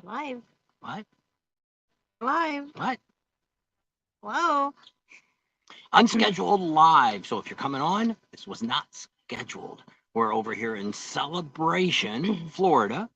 Live. What? Live. What? Hello. Unscheduled live. So if you're coming on, this was not scheduled. We're over here in Celebration, Florida.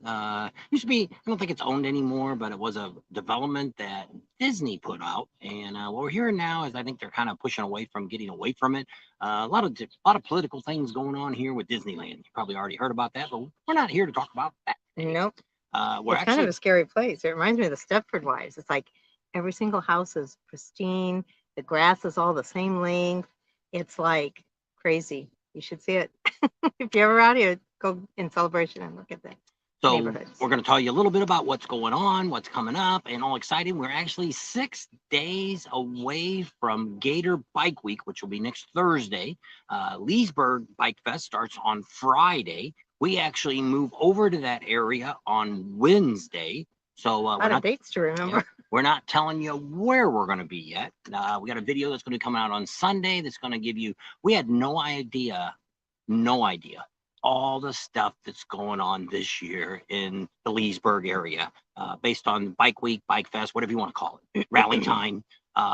Used to be, I don't think it's owned anymore, but it was a development that Disney put out. And what we're hearing now is I think they're kind of pushing away from getting away from it. A lot of political things going on here with Disneyland. You probably already heard about that, but we're not here to talk about that today. Nope. We're It's kind of a scary place. It reminds me of the Stepford Wives. It's like every single house is pristine. The grass is all the same length. It's like crazy. You should see it. If you're ever out here, go in Celebration and look at that. So Neighborhoods. we're going to tell you a little bit about what's going on, what's coming up, and all excited. We're actually 6 days away from Gator Bike Week, which will be next Thursday. Leesburg Bikefest starts on Friday. We actually move over to that area on Wednesday. So A lot of dates to remember. Yeah, we're not telling you where we're going to be yet. We got a video that's going to come out on Sunday that's going to give you, we had no idea all the stuff that's going on this year in the Leesburg area, based on Bike Week, Bike Fest, whatever you want to call it, rally time.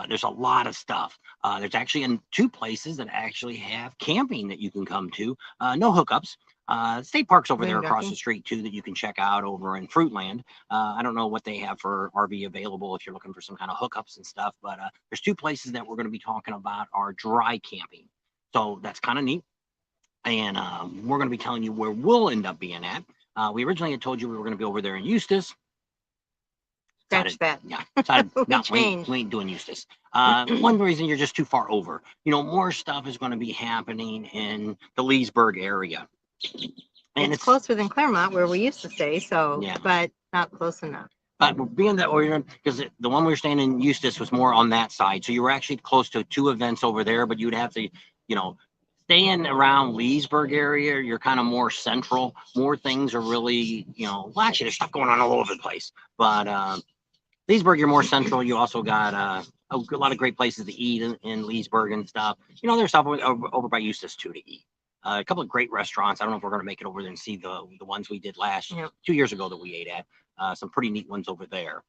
There's a lot of stuff. There's actually in 2 places that actually have camping that you can come to. No hookups. State parks over there across the street too that you can check out over in Fruitland. I don't know what they have for RV available if you're looking for some kind of hookups and stuff, but there's 2 places that we're going to be talking about are dry camping. So that's kind of neat. And we're going to be telling you where we'll end up being at. We originally had told you we were going to be over there in Eustis. Scratch that. Yeah, no, we ain't doing Eustis. One reason you're just too far over. You know, more stuff is going to be happening in the Leesburg area. And it's closer than Claremont where we used to stay, so, yeah. But not close enough. But being that we're, because the one we were staying in Eustis was more on that side. So you were actually close to 2 events over there, but you'd have to, you know, staying around Leesburg area, you're kind of more central. More things are really, you know, well, actually, there's stuff going on all over the place. But Leesburg, you're more central. You also got a lot of great places to eat in Leesburg and stuff. You know, there's stuff over by Eustis, too, to eat. A couple of great restaurants. I don't know if we're going to make it over there and see the ones we did 2 years ago that we ate at. Some pretty neat ones over there.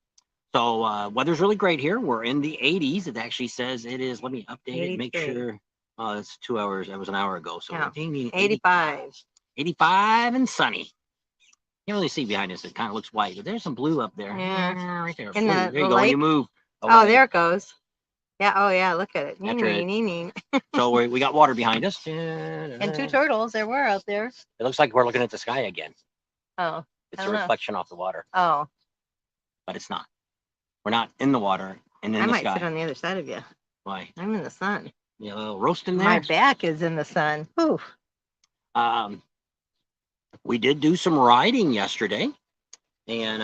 So weather's really great here. We're in the 80s. It actually says it is. Let me update it, make sure. Oh, it's 2 hours. That was an hour ago. So yeah. 85. 85 and sunny. You can't really see behind us. It kind of looks white, but there's some blue up there. Yeah, right there. In there the you go. lake? You move. Oh, there it goes. Yeah. Oh, yeah. Look at it. So we got water behind us. And 2 turtles. There were out there. It looks like we're looking at the sky again. Oh. It's a reflection off the water. Oh. But it's not. We're not in the water and in the sky. I might sit on the other side of you. Why? I'm in the sun. You a little roasting there? My back is in the sun. Oof. We did do some riding yesterday. And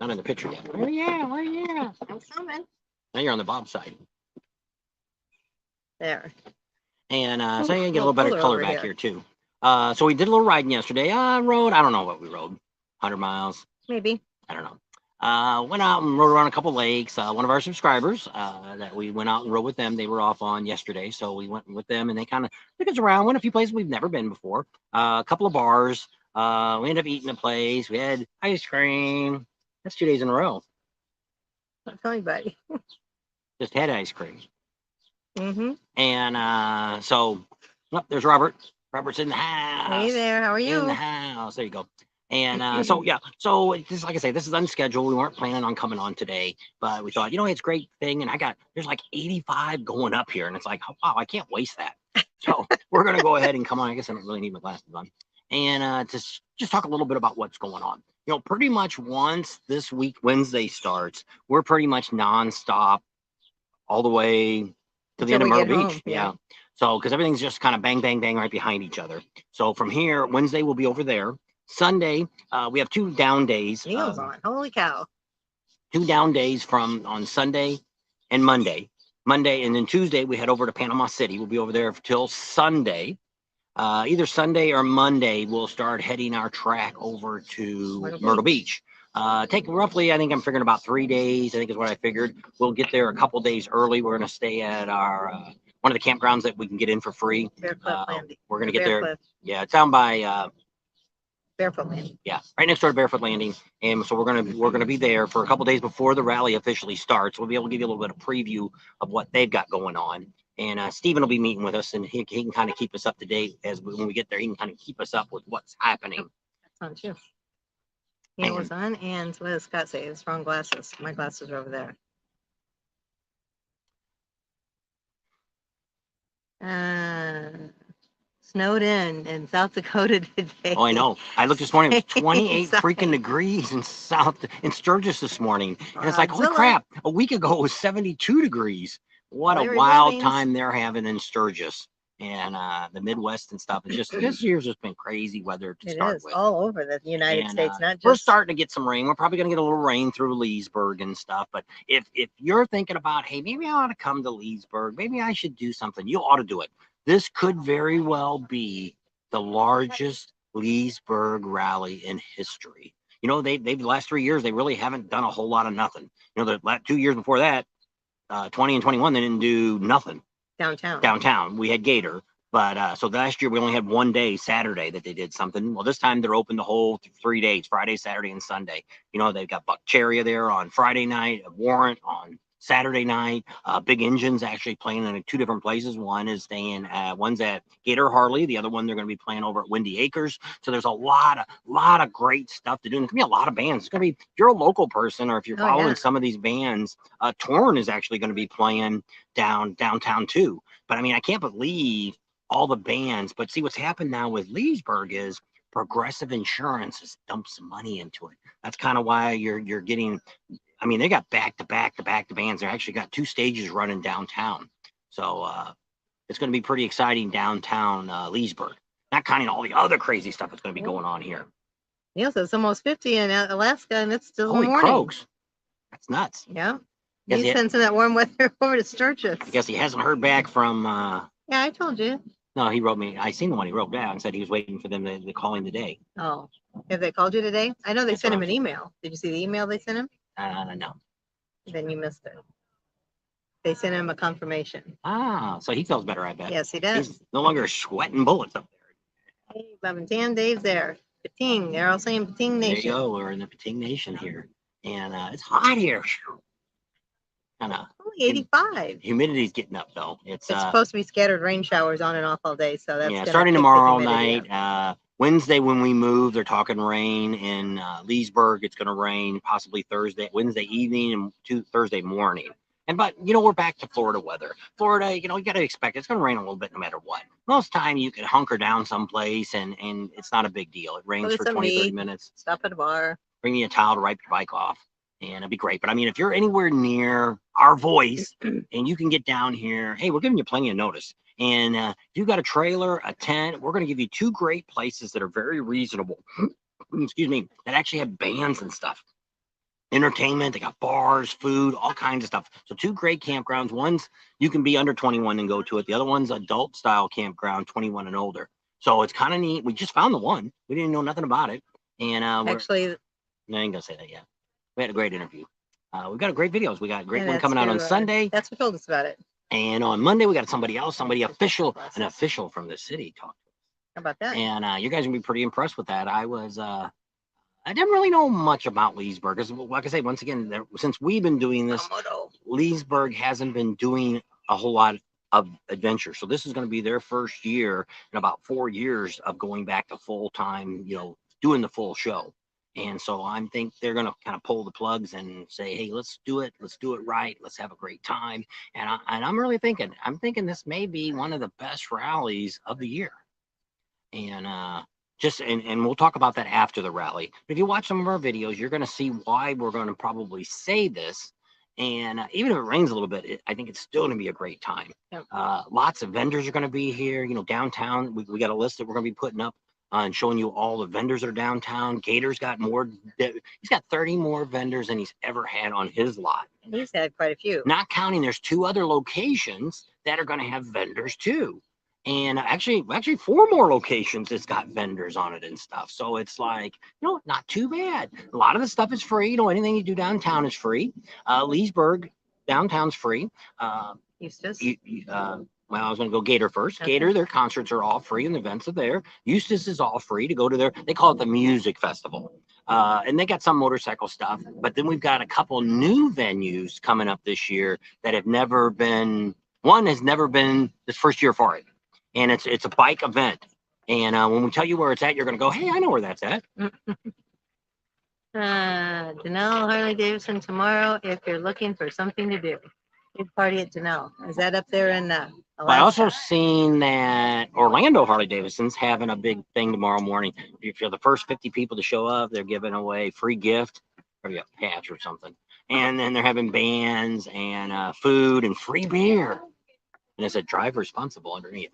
not in the picture yet. Oh, yeah. Oh, yeah. I'm coming. Now you're on the Bob side. There. And so you get a little better color back here too. So we did a little riding yesterday. Rode, I don't know what we rode. 100 miles. Maybe. I don't know. Went out and rode around a couple lakes. One of our subscribers that we went out and rode with them, they were off on yesterday. So we went with them and they kind of took us around, went a few places we've never been before. A couple of bars. We ended up eating a place. We had ice cream. That's 2 days in a row. Not tell anybody. Just had ice cream. Mm-hmm. And so, there's Robert. Robert's in the house. Hey there. How are you? In the house. There you go. And so just like I say, this is unscheduled. We weren't planning on coming on today, but we thought, you know, it's a great thing. And there's like 85 going up here. And it's like, oh, wow, I can't waste that. So we're going to go ahead and come on. I guess I don't really need my glasses on. And just talk a little bit about what's going on. You know, pretty much once this week, Wednesday starts, we're pretty much nonstop all the way to the end of Myrtle Beach. Yeah. So, because everything's just kind of bang, bang, bang right behind each other. So from here, Wednesday we'll be over there. Sunday, we have 2 down days. Meals on. Holy cow. 2 down days on Sunday and Monday. And then Tuesday, we head over to Panama City. We'll be over there till Sunday. Either Sunday or Monday, we'll start heading our track over to Myrtle Beach. Take roughly, I think I'm figuring about 3 days, I think is what I figured. We'll get there a couple days early. We're going to stay at our one of the campgrounds that we can get in for free. Bear Cliff Landing. We're going to get there. Yeah, it's down by Barefoot Landing. Yeah, right next door to Barefoot Landing. And so we're gonna be there for a couple days before the rally officially starts. We'll be able to give you a little bit of preview of what they've got going on. And Stephen will be meeting with us, and he can kind of keep us up to date when we get there. He can kind of keep us up with what's happening. That's on too. Yeah, it was on. And what does Scott say? It's wrong glasses. My glasses are over there. Snowed in South Dakota today. Oh, I know. I looked this morning. It was 28 Inside. freaking degrees in Sturgis this morning, and it's like, holy Godzilla. crap! A week ago it was 72 degrees. What a Larry wild Billings. time they're having in Sturgis and the Midwest and stuff. It's just this year's just been crazy weather to It start is with. all over the United States, not just. We're starting to get some rain. We're probably going to get a little rain through Leesburg and stuff. But if you're thinking about, hey, maybe I ought to come to Leesburg, maybe I should do something, you ought to do it. This could very well be the largest Leesburg rally in history. You know, they've the last 3 years, they really haven't done a whole lot of nothing. You know, the last 2 years before that, 20 and 21, they didn't do nothing. Downtown. We had Gator. But so last year we only had one day, Saturday, that they did something. Well, this time they're open the whole 3 days, Friday, Saturday, and Sunday. You know, they've got Buck Cherry there on Friday night, Warrant on Saturday night. Big Engine's actually playing in 2 different places. One is staying one's at Gator Harley. The other one they're going to be playing over at Windy Acres. So there's a lot of great stuff to do. And there's going to be a lot of bands. It's going to be, if you're a local person or if you're following some of these bands, Torn is actually going to be playing downtown too. But I mean, I can't believe all the bands. But see, what's happened now with Leesburg is Progressive Insurance has dumped some money into it. That's kind of why you're getting, I mean, they got back to back bands. They actually got 2 stages running downtown. So it's going to be pretty exciting downtown Leesburg, not counting all the other crazy stuff that's going to be going on here. Neil says it's almost 50 in Alaska and it's still Holy morning. croaks. That's nuts. Yeah. He's sensing that warm weather over to Sturgis. I guess he hasn't heard back from yeah, I told you. No, he wrote me. I seen the one he wrote down and said he was waiting for them to call him today. Oh, have they called you today? I know they sent him an email. Did you see the email they sent him? No. Then you missed it. They sent him a confirmation. Ah, so he feels better, I bet. Yes, he does. He's no longer sweating bullets up there. Hey, Bob and Tan, Dave's there. Pating. They're all saying Pating Nation. There you go. We're in the Pating Nation here. And it's hot here. Only 85. Humidity's getting up though. It's supposed to be scattered rain showers on and off all day, so that's starting tomorrow all night. Wednesday when we move, they're talking rain in Leesburg. It's going to rain possibly Wednesday evening and Thursday morning. But you know, we're back to Florida weather. Florida, you know, you got to expect it's going to rain a little bit no matter what. Most time you can hunker down someplace and it's not a big deal. It rains for 20-30 minutes. Stop at a bar. Bring you a towel to wipe your bike off. And it'd be great. But I mean, if you're anywhere near our voice and you can get down here, hey, we're giving you plenty of notice. And if you got a trailer, a tent, we're going to give you 2 great places that are very reasonable. Excuse me, that actually have bands and stuff. Entertainment, they got bars, food, all kinds of stuff. So 2 great campgrounds. One's you can be under 21 and go to it. The other one's adult style campground, 21 and older. So it's kind of neat. We just found the one. We didn't know nothing about it. And actually, I ain't gonna say that yet. We had a great interview. We've got great videos. We got a great one coming out on Sunday. That's what told us about it. And on Monday, we got somebody official, an official from the city talk to us. How about that? And you guys will be pretty impressed with that. I didn't really know much about Leesburg. Because like I say, once again, since we've been doing this, Leesburg hasn't been doing a whole lot of adventure. So this is going to be their first year in about 4 years of going back to full time, you know, doing the full show. And so I think they're going to kind of pull the plugs and say, hey, let's do it. Let's do it right. Let's have a great time. And I'm really thinking this may be one of the best rallies of the year. And and we'll talk about that after the rally. If you watch some of our videos, you're going to see why we're going to probably say this. And even if it rains a little bit, I think it's still going to be a great time. Yep. Lots of vendors are going to be here. You know, downtown, we got a list that we're going to be putting up. And showing you all the vendors that are downtown. Gator's got more. He's got 30 more vendors than he's ever had on his lot. He's had quite a few. Not counting, there's 2 other locations that are going to have vendors too. And actually 4 more locations that's got vendors on it and stuff. So it's like, you know, not too bad. A lot of the stuff is free. You know, anything you do downtown is free. Leesburg, downtown's free. Eustis. Well, I was going to go Gator first. Okay. Gator, their concerts are all free and the events are there. Eustis is all free to go to they call it the music festival. And they got some motorcycle stuff. But then we've got a couple new venues coming up this year that have never been, one has never been this first year for it. And it's a bike event. And when we tell you where it's at, you're going to go, hey, I know where that's at. Denell Harley Davidson tomorrow if you're looking for something to do. Big party at Denell. Is that up there in Alaska? I also seen that Orlando Harley Davidson's having a big thing tomorrow morning. If you're the first 50 people to show up, they're giving away free gift or a patch or something. And then they're having bands and food and free beer. And it said drive responsible underneath.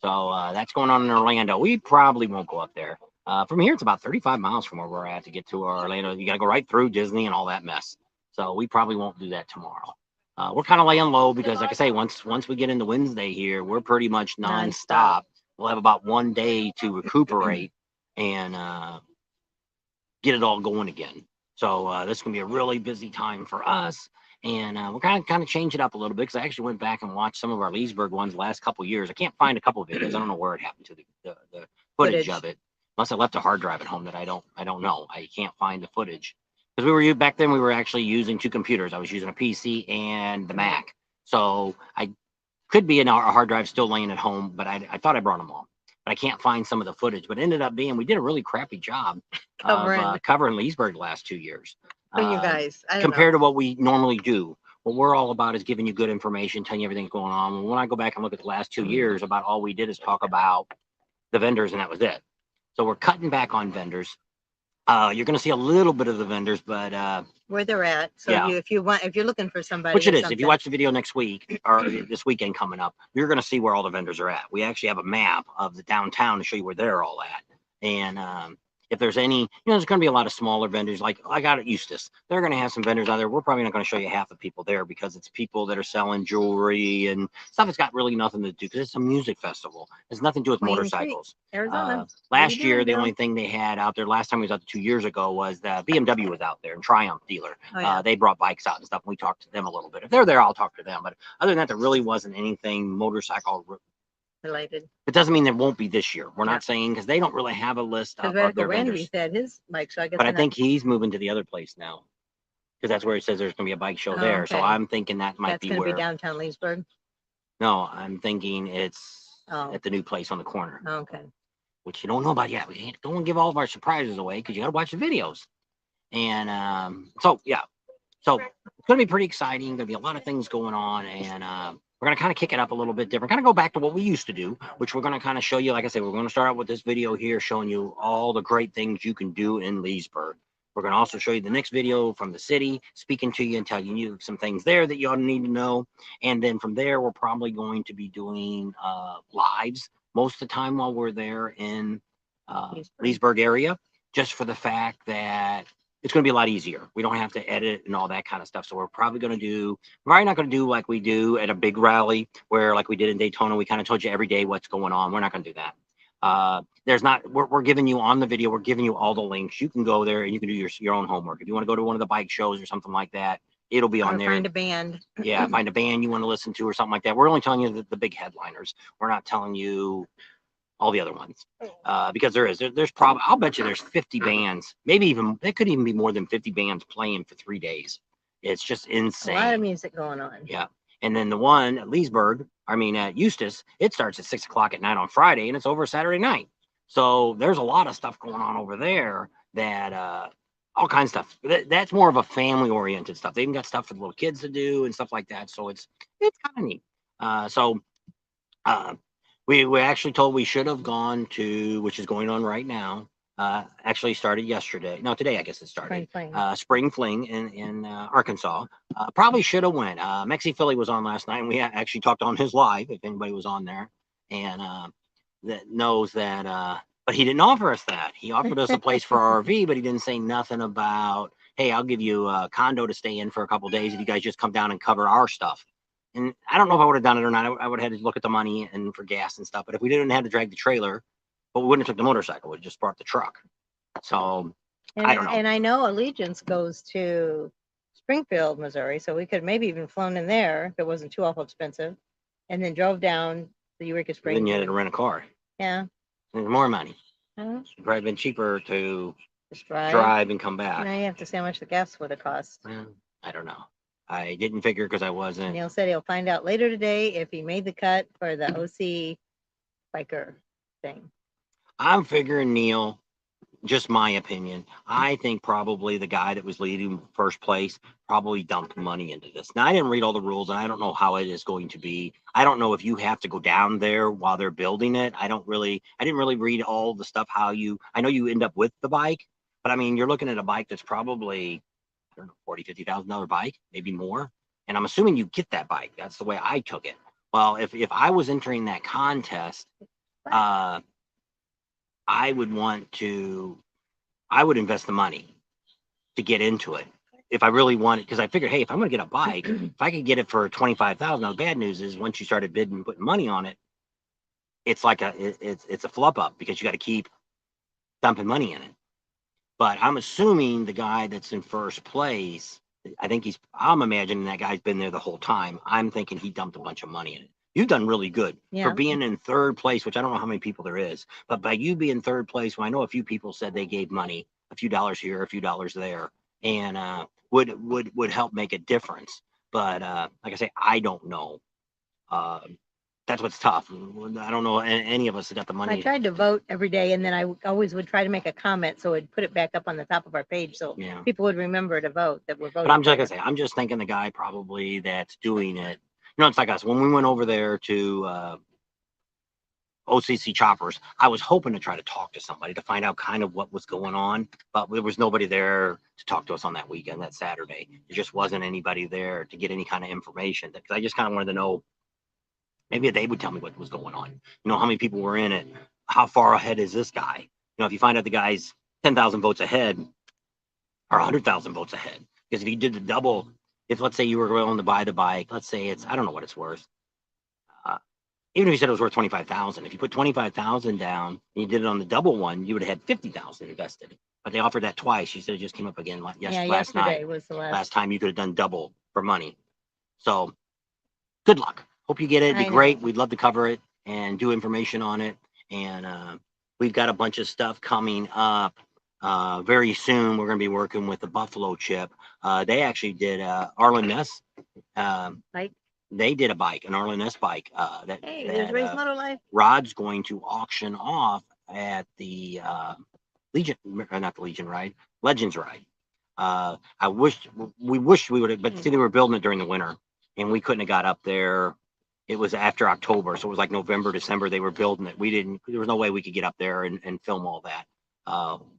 So that's going on in Orlando. We probably won't go up there. From here, it's about 35 miles from where we're at to get to Orlando. You got to go right through Disney and all that mess. So we probably won't do that tomorrow. We're kind of laying low because, like I say, once we get into Wednesday here, we're pretty much nonstop. We'll have about 1 day to recuperate and get it all going again. So this is gonna be a really busy time for us, and we're kind of change it up a little bit because I actually went back and watched some of our Leesburg ones the last couple of years. I can't find a couple of videos. I don't know where it happened to the footage of it, unless I left a hard drive at home that I don't know. I can't find the footage. Because back then we were actually using two computers. I was using a PC and the Mac. So I could be in a hard drive still laying at home, but I thought I brought them all. But I can't find some of the footage. But it ended up being, we did a really crappy job of covering Leesburg the last 2 years. For you guys. Compared to what we normally do. What we're all about is giving you good information, telling you everything's going on. When I go back and look at the last 2 years, about all we did is talk about the vendors, and that was it. So we're cutting back on vendors. You're going to see a little bit of the vendors, but where they're at. So yeah. if you're looking for somebody, which it is, if you watch the video next week or this weekend coming up, you're going to see where all the vendors are at. We actually have a map of the downtown to show you where they're all at. And if there's any, there's going to be a lot of smaller vendors. Like I got at Eustis, they're going to have some vendors out there. We're probably not going to show you half the people there because it's people that are selling jewelry and stuff that's got really nothing to do, because it's a music festival. It's nothing to do with motorcycles. Arizona. Last year, the only thing they had out there, last time we was out there 2 years ago, was the BMW was out there and Triumph dealer. Oh, yeah. They brought bikes out and stuff. And we talked to them a little bit. If they're there, I'll talk to them. But other than that, there really wasn't anything motorcycle related. It doesn't mean there won't be this year. We're not saying, because they don't really have a list of their vendors. Said his bike show. But I think he's moving to the other place now, because that's where he says there's going to be a bike show there. Okay. So I'm thinking that might be where. That's going to be downtown Leesburg. No, I'm thinking it's at the new place on the corner. Okay. Which you don't know about yet. We don't want to give all of our surprises away because you got to watch the videos. And so yeah, so it's going to be pretty exciting. There'll be a lot of things going on, and we're going to kind of kick it up a little bit different, kind of go back to what we used to do, which we're going to kind of show you. Like I said, we're going to start out with this video here showing you all the great things you can do in Leesburg. We're going to also show you the next video from the city, speaking to you and telling you some things there that you ought to need to know. And then from there, we're probably going to be doing lives most of the time while we're there in Leesburg area, just for the fact that it's going to be a lot easier. We don't have to edit and all that kind of stuff. So we're probably not going to do like we do at a big rally where, like we did in Daytona, we kind of told you every day what's going on. We're not going to do that. We're giving you on the video, we're giving you all the links. You can go there and you can do your own homework. If you want to go to one of the bike shows or something like that, it'll be on there. Find a band. Yeah, find a band you want to listen to or something like that. We're only telling you the big headliners. We're not telling you all the other ones, because there's probably, I'll bet you there's 50 bands, maybe even, there could even be more than 50 bands playing for 3 days. It's just insane. A lot of music going on. Yeah. And then the one at Leesburg, at Eustis, it starts at 6 o'clock at night on Friday and it's over Saturday night. So there's a lot of stuff going on over there that, all kinds of stuff. That's more of a family oriented stuff. They even got stuff for the little kids to do and stuff like that. So it's kind of neat. We actually told we should have gone to, which is going on right now. Actually started yesterday. No, today I guess it started. Spring Fling in Arkansas. Probably should have went. Mexi Philly was on last night, and we actually talked on his live if anybody was on there, and that knows that. But he didn't offer us that. He offered us a place for our RV, but he didn't say nothing about, hey, I'll give you a condo to stay in for a couple of days if you guys just come down and cover our stuff. And I don't know if I would have done it or not. I would have had to look at the money and for gas and stuff. But if we didn't have to drag the trailer, but we wouldn't have took the motorcycle. We just brought the truck. So I don't know. And I know Allegiance goes to Springfield, Missouri. So we could maybe even flown in there if it wasn't too awful expensive. and then drove down to Eureka Springs. Then you had to rent a car. Yeah. And more money. Uh-huh. It'd probably been cheaper to Just drive. drive and come back. Now you have to see how much the gas would have cost. Well, I don't know. I didn't figure because I wasn't. Neil said he'll find out later today if he made the cut for the OC biker thing. I'm figuring Neil, just my opinion. I think probably the guy that was leading first place probably dumped money into this. Now I didn't read all the rules and I don't know how it is going to be. I don't know if you have to go down there while they're building it. I didn't really read all the stuff I know you end up with the bike, but I mean, you're looking at a bike that's probably, I don't know, $40,000-$50,000 bike, maybe more. And I'm assuming you get that bike. That's the way I took it. Well, if I was entering that contest, I would invest the money to get into it if I really wanted, because I figured, hey, if I'm going to get a bike, if I could get it for $25,000. Now the bad news is once you started bidding and putting money on it, it's like it's a flub up because you got to keep dumping money in it. But I'm assuming the guy that's in first place, I'm imagining that guy's been there the whole time. I'm thinking he dumped a bunch of money in it. You've done really good for being in third place, which I don't know how many people there is, but by you being third place, well, I know a few people said they gave money, a few dollars here, a few dollars there, and would help make a difference. But like I say, I don't know. That's what's tough. I don't know any of us that got the money. I tried to vote every day, and then I always would try to make a comment so it'd put it back up on the top of our page so people would remember to vote that we're voting. But I'm just gonna say, I'm just thinking the guy probably that's doing it. You know, it's like us. When we went over there to OCC Choppers, I was hoping to try to talk to somebody to find out kind of what was going on, but there was nobody there to talk to us on that weekend, that Saturday. There just wasn't anybody there to get any kind of information. Because I just kind of wanted to know, maybe they would tell me what was going on. You know, how many people were in it? How far ahead is this guy? You know, if you find out the guy's 10,000 votes ahead or 100,000 votes ahead, because if you did the double, if let's say you were willing to buy the bike, let's say it's, I don't know what it's worth. Even if you said it was worth 25,000, if you put 25,000 down and you did it on the double one, you would have had 50,000 invested. But they offered that twice. You said it just came up again last yesterday night. Was the last time you could have done double for money. So good luck. Hope you get it. It'd be great. We'd love to cover it and do information on it. And we've got a bunch of stuff coming up. Very soon, we're going to be working with the Buffalo Chip. They actually did Arlen Ness. They did a bike, an Arlen Ness bike. There's Ray's Moto Life. Rod's going to auction off at the Legion, not the Legion ride, Legends ride. We wished we would have, but see, they were building it during the winter, and we couldn't have got up there. It was after October, so it was like November, December. They were building it. There was no way we could get up there and film all that.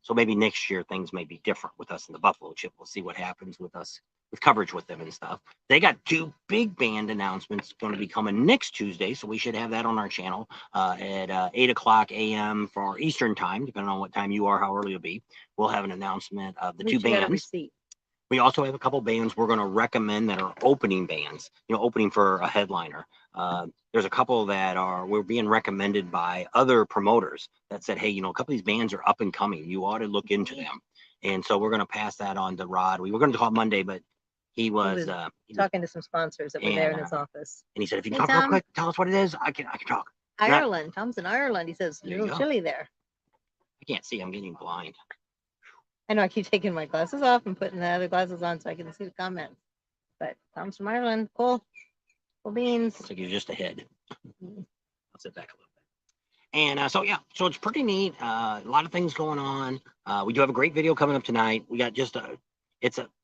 So maybe next year things may be different with us in the Buffalo Chip. We'll see what happens with us with coverage with them and stuff. They got 2 big band announcements going to be coming next Tuesday, so we should have that on our channel at 8 o'clock a.m. for Eastern time, depending on what time you are, how early it'll be. We'll have an announcement of the 2 bands. We also have a couple bands we're going to recommend that are opening bands, opening for a headliner. There's a couple that we're being recommended by other promoters that said, hey, a couple of these bands are up and coming. You ought to look into them. And so we're going to pass that on to Rod. We were going to call Monday, but he was talking to some sponsors that were there in his office. And he said, if you can talk real quick, tell us what it is. I can talk. Ireland. Tom's in Ireland. He says, a little chilly there. I can't see. I'm getting blind. I know I keep taking my glasses off and putting the other glasses on so I can see the comments. But Tom's from Ireland. Cool beans. Looks like you're just ahead. I'll sit back a little bit. And so it's pretty neat. A lot of things going on. We do have a great video coming up tonight. We got just I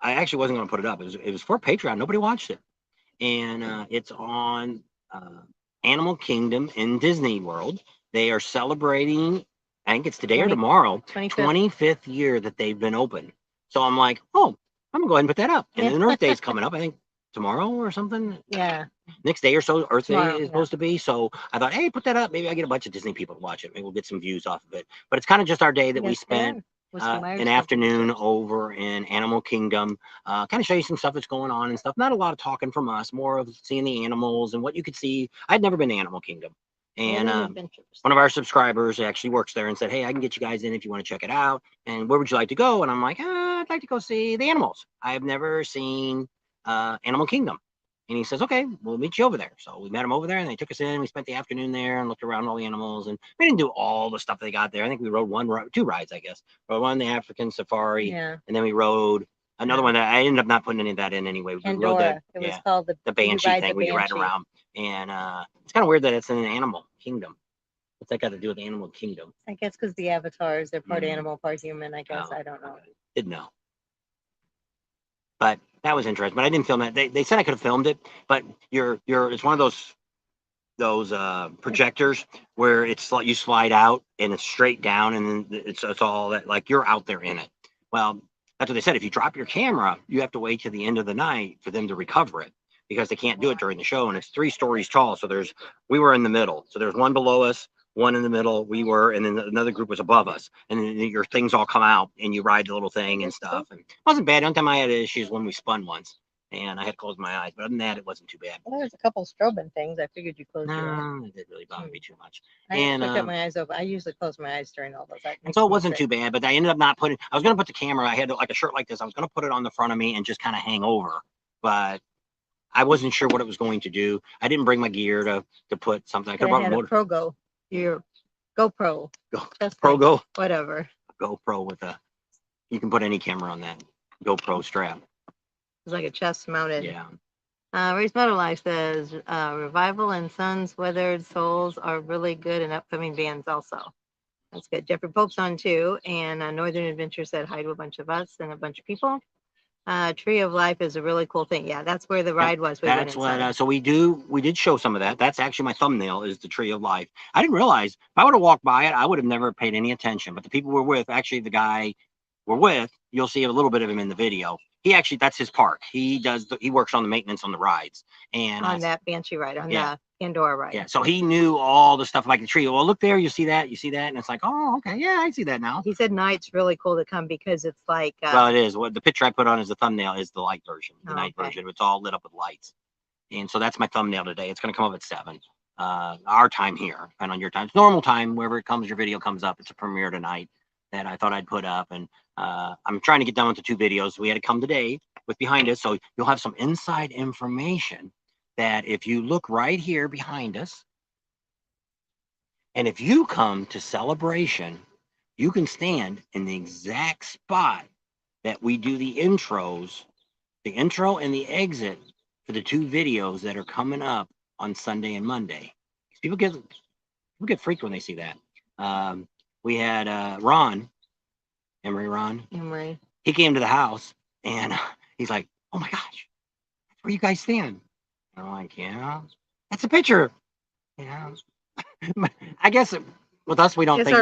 actually wasn't going to put it up. It was for Patreon. Nobody watched it. And it's on Animal Kingdom in Disney World. They are celebrating, I think it's today or tomorrow, 25th year that they've been open. So I'm like, I'm going to go ahead and put that up. And then Earth Day is coming up, I think tomorrow or something. Yeah. Next day or so, Earth Day is supposed to be. So I thought, hey, put that up. Maybe I get a bunch of Disney people to watch it. Maybe we'll get some views off of it. But it's kind of just our day that we spent an afternoon over in Animal Kingdom. Kind of show you some stuff that's going on and stuff. Not a lot of talking from us, more of seeing the animals and what you could see. I'd never been to Animal Kingdom. And one of our subscribers actually works there and said, hey, I can get you guys in if you want to check it out. And where would you like to go? And I'm like, I'd like to go see the animals. I've never seen Animal Kingdom. And he says, okay, we'll meet you over there. So we met him over there, and they took us in. We spent the afternoon there and looked around all the animals. And we didn't do all the stuff they got there. I think we rode two rides, I guess. Rode one, the African safari, Yeah. and then we rode another one that I ended up not putting any of that in anyway. We rode Pandora. It was called the Banshee thing where you ride Banshee. around. And it's kind of weird that it's in an animal kingdom. What's that got to do with the animal kingdom? I guess because the avatars, they're part animal, part human, I guess. Oh, I don't know. Didn't know. But that was interesting. But I didn't film that. They said I could have filmed it, but it's one of those projectors where it's like you slide out and it's straight down, and then it's all that, like you're out there in it. Well, that's what they said. If you drop your camera, you have to wait to the end of the night for them to recover it, because they can't do it during the show. And it's 3 stories tall. So we were in the middle. So there's one below us, one in the middle, we were, and then another group was above us. And then your things all come out and you ride the little thing and stuff. And it wasn't bad. The only time I had issues when we spun once, and I had to close my eyes. But other than that, it wasn't too bad. Well, there's a couple strobing things. I figured you closed your eyes. No, it didn't really bother me too much. I kept my eyes open. I usually close my eyes during all those. And so it wasn't too bad, but I ended up not putting, I was going to put the camera, I had like a shirt like this. I was going to put it on the front of me and just kind of hang over, but I wasn't sure what it was going to do. I didn't bring my gear to put something. I could have brought Progo, your GoPro, Progo, whatever. GoPro with you can put any camera on that GoPro strap. It's like a chest mounted. Yeah. Race Meadow Life says Revival and Sons Weathered Souls are really good and upcoming bands also. That's good. Jeffrey Pope's on too, and Northern Adventure said hi to a bunch of us and a bunch of people. Tree of Life is a really cool thing. Yeah, that's where the ride was. That's what. So we did show some of that. That's actually my thumbnail, is the Tree of Life. I didn't realize, if I would have walked by it, I would have never paid any attention. But the people we're with, actually the guy we're with, you'll see a little bit of him in the video. He actually, that's his park. He works on the maintenance on the rides, and on that Banshee ride, on the Pandora ride. Yeah, so he knew all the stuff like the tree. Well, look there, you see that, and it's like, oh, okay, yeah, I see that now. He said night's really cool to come because it's like. Well, it is. What the picture I put on as the thumbnail is the light version, the night version. It's all lit up with lights, and so that's my thumbnail today. It's going to come up at 7, our time here, and on your time, it's normal time, wherever it comes, your video comes up. It's a premiere tonight that I thought I'd put up, and I'm trying to get done with the 2 videos. We had to come today with behind us, so you'll have some inside information that if you look right here behind us, and if you come to Celebration, you can stand in the exact spot that we do the intros, the intro and the exit for the 2 videos that are coming up on Sunday and Monday. People get freaked when they see that. We had Ron. Emery. He came to the house and he's like, oh my gosh, that's where you guys stand. I'm like, yeah, that's a picture. Yeah. I guess with us, we don't think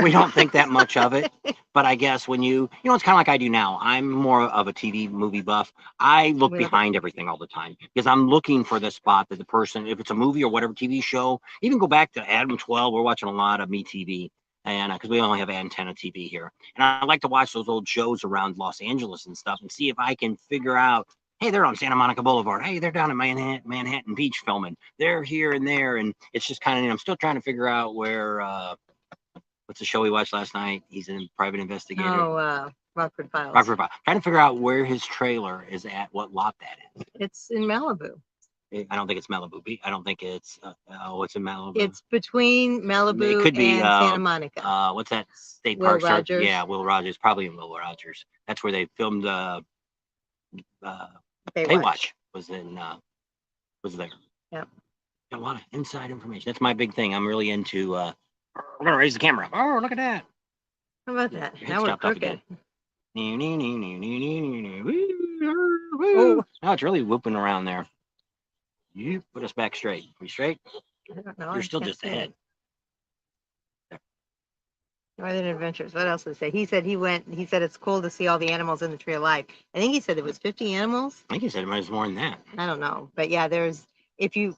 we don't think that much of it. But I guess when it's kind of like I do now. I'm more of a TV movie buff. I look behind everything all the time because I'm looking for the spot that the person, if it's a movie or whatever TV show, even go back to Adam 12. We're watching a lot of MeTV. And because we only have antenna TV here, and I like to watch those old shows around Los Angeles and stuff and see if I can figure out, hey, they're on Santa Monica Boulevard. Hey, they're down in Manhattan Beach filming. They're here and there, and it's just kind of, I'm still trying to figure out where, what's the show we watched last night? He's a private investigator. Oh, Rockford Files. Trying to figure out where his trailer is at, what lot that is. It's in Malibu. I don't think it's Malibu Beach. I don't think it's, it's in Malibu. It's between Malibu and Santa Monica. What's that state park? Will Rogers. Yeah, Will Rogers. Probably in Will Rogers. That's where they filmed Baywatch was there. Yep. Got a lot of inside information. That's my big thing. I'm really into, we're going to raise the camera. Oh, look at that. How about that? Now we're crooked. Oh. Now it's really whooping around there. You put us back straight. We straight? I don't know. You're still just ahead. Northern Adventures. What else did he say? He said it's cool to see all the animals in the Tree of Life. I think he said it was 50 animals. I think he said it was more than that. I don't know. But yeah, if you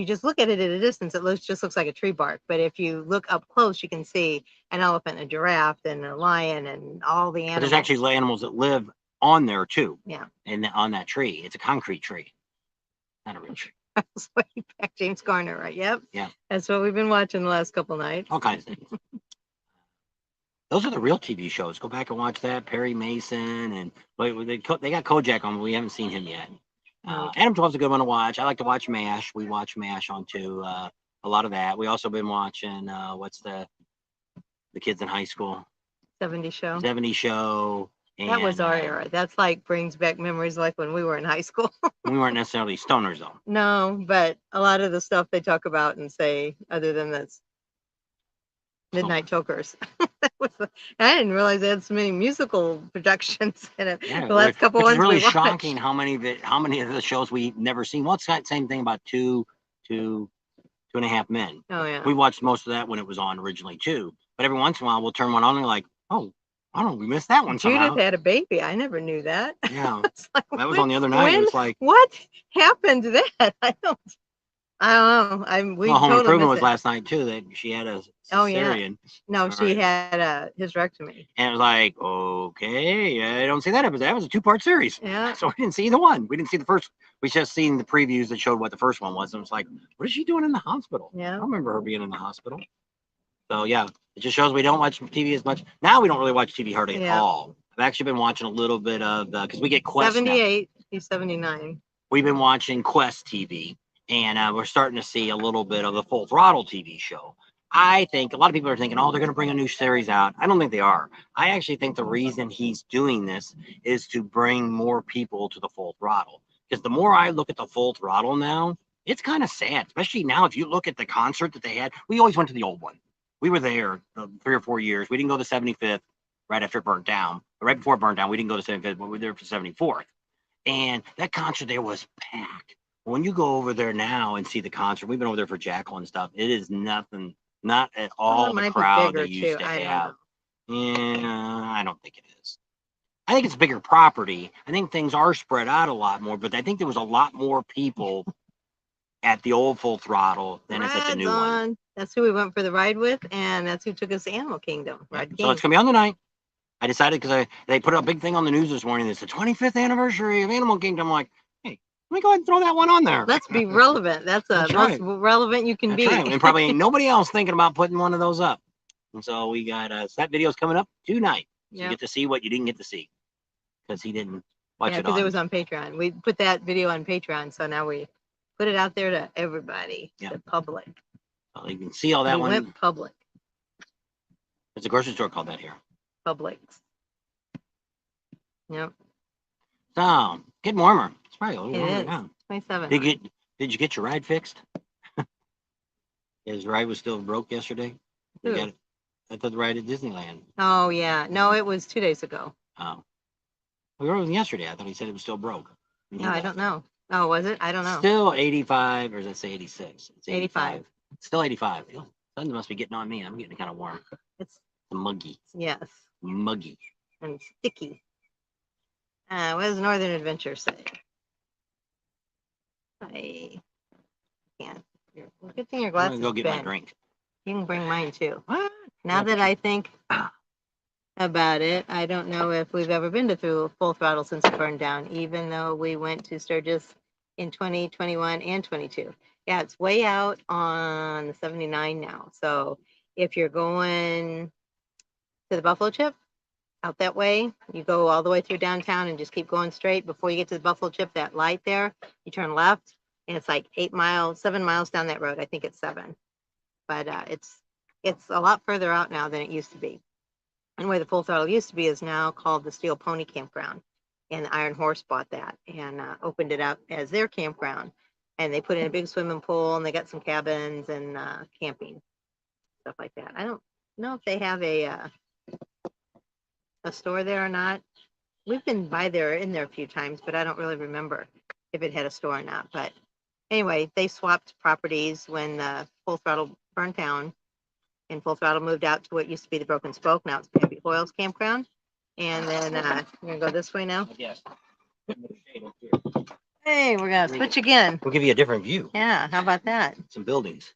just look at it at a distance, it just looks like a tree bark. But if you look up close, you can see an elephant, a giraffe, and a lion, and all the animals. But there's actually animals that live on there too. Yeah. And on that tree. It's a concrete tree. Not a real tree. That's way back, James Garner, right? Yep. Yeah. That's what we've been watching the last couple nights. All kinds of things. Those are the real TV shows. Go back and watch that. Perry Mason, and they got Kojak on, but we haven't seen him yet. Adam 12's a good one to watch. I like to watch MASH. We watch MASH on too. A lot of that. We also been watching what's the kids in high school 70 show. 70 show. And, That was our era. That's like brings back memories like when we were in high school. We weren't necessarily stoners though. No, but a lot of the stuff they talk about and say, other than this, Midnight Chokers. I didn't realize they had so many musical productions in it. Yeah, The last couple which ones is really we watched. shocking how many of the shows we've never seen. Well, it's that same thing about two and a half men. Oh yeah. We watched most of that when it was on originally too. But every once in a while we'll turn one on and like, oh, I don't know, we missed that one somehow. Judith had a baby. I never knew that. Yeah. Like, that was on the other night. It was like, what happened to that? I don't know. Home Improvement was last night too. That she had a cesarean. Oh yeah. No, she had a hysterectomy. And it was like, okay, I don't see that episode. That was a 2-part series. Yeah. So we didn't see either one. We didn't see the first. We just seen the previews that showed what the first one was. And it was like, what is she doing in the hospital? Yeah. I don't remember her being in the hospital. So yeah, it just shows we don't watch TV as much. Now we don't really watch TV hardly at all. I've actually been watching a little bit of because we get Quest. 78. He's 79. We've been watching Quest TV, and we're starting to see a little bit of the Full Throttle TV show. I think a lot of people are thinking, oh, they're going to bring a new series out. I don't think they are. I actually think the reason he's doing this is to bring more people to the Full Throttle. Because the more I look at the Full Throttle now, it's kind of sad, especially now if you look at the concert that they had. We always went to the old one. We were there 3 or 4 years. We didn't go to 75th right after it burnt down. Right before it burnt down, we didn't go to 75th, but we were there for 74th. And that concert there was packed. When you go over there now and see the concert, we've been over there for Jackal and stuff. It is nothing, not at all the crowd they used to have. Yeah, I don't think it is. I think it's a bigger property. I think things are spread out a lot more, but I think there was a lot more people at the old Full Throttle than it's at the new one. That's who we went for the ride with, and that's who took us to Animal Kingdom. So it's going to be on the night. I decided because they put a big thing on the news this morning. It's the 25th anniversary of Animal Kingdom. I'm like, hey, let me go ahead and throw that one on there. Let's be relevant. That's right. most relevant you can be. Right. And probably ain't nobody else thinking about putting one of those up. And so we got that video's coming up tonight. So you get to see what you didn't get to see because he didn't watch it. Because it was on Patreon. We put that video on Patreon, so now we put it out there to everybody, the public. Well, you can see all that we one. Went public. There's a grocery store called that here. Publix. Yep. So getting warmer. It's probably a little warmer now. 27. Did you get your ride fixed? His ride was still broke yesterday. You got it. I thought the ride at Disneyland. Oh yeah. No, it was 2 days ago. Oh. We were yesterday. I thought he said it was still broke. No, I don't know. Oh, was it? I don't know. Still 85, or does that say 86? It's 85. Still 85. Sun must be getting on me. I'm getting kind of warm. It's muggy. Yes. Muggy. And sticky. What does Northern Adventure say? I can't. Good thing your glasses. I'm gonna go get my drink. You can bring mine too. What? Now that I think about it, I don't know if we've ever been to Full Throttle since it burned down, even though we went to Sturgis in 2021 and 22. Yeah, it's way out on the 79 now. So if you're going to the Buffalo Chip, out that way, you go all the way through downtown and just keep going straight. Before you get to the Buffalo Chip, that light there, you turn left, and it's like 7 miles down that road. I think it's 7, but it's a lot further out now than it used to be. And where the Full Throttle used to be is now called the Steel Pony Campground, and the Iron Horse bought that and opened it up as their campground. And they put in a big swimming pool, and they got some cabins and camping stuff like that. I don't know if they have a store there or not. We've been by there in there a few times, but I don't really remember if it had a store or not. But anyway, they swapped properties when Full Throttle burned down, and Full Throttle moved out to what used to be the Broken Spoke. Now it's Pappy Hoyle's campground. And then we're gonna go this way now. Yes. Hey, we're gonna switch again. We'll give you a different view. Yeah, how about that? Some buildings.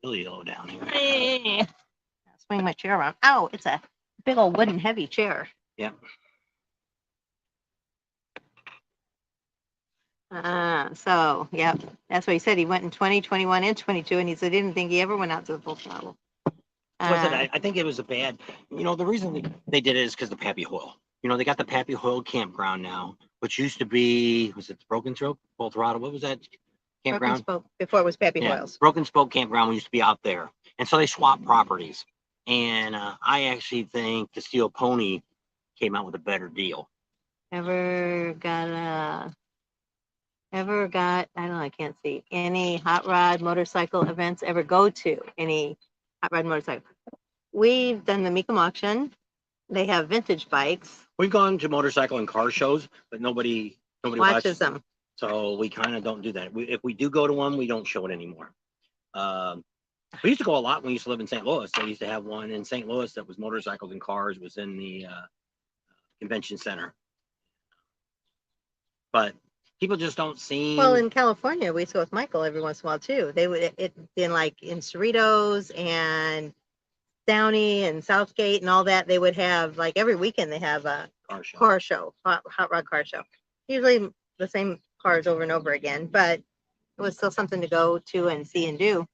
Really low down here. Hey. Swing my chair around. Oh, it's a big old wooden heavy chair. Yep. So yep, that's what he said. He went in 20, 21, and 22, and he said he didn't think he ever went out to the Full Throttle. I think it was a bad, the reason they did it is because the Pappy Hoyle. They got the Pappy Hoyle campground now, which used to be, was it the Broken Spoke, Full Throttle? What was that Broken campground? Spoke before it was Pappy Yeah, Hoyles. Broken Spoke campground used to be out there, and so they swapped properties. And I actually think the Steel Pony came out with a better deal. Ever got I don't know, I can't see any hot rod motorcycle events ever go to any hot rod motorcycle. We've done the Mecum auction. They have vintage bikes. We've gone to motorcycle and car shows, but nobody Watches them. So we kind of don't do that. If we do go to one, we don't show it anymore. We used to go a lot when we used to live in St. Louis. They used to have one in St. Louis that was motorcycles and cars, was in the convention center. But people just don't seem. Well, in California, we used to go with Michael every once in a while too. They would in like in Cerritos and Downey and Southgate and all that. They would have like every weekend they have a car show, hot rod car show. Usually the same cars over and over again, but it was still something to go to and see and do.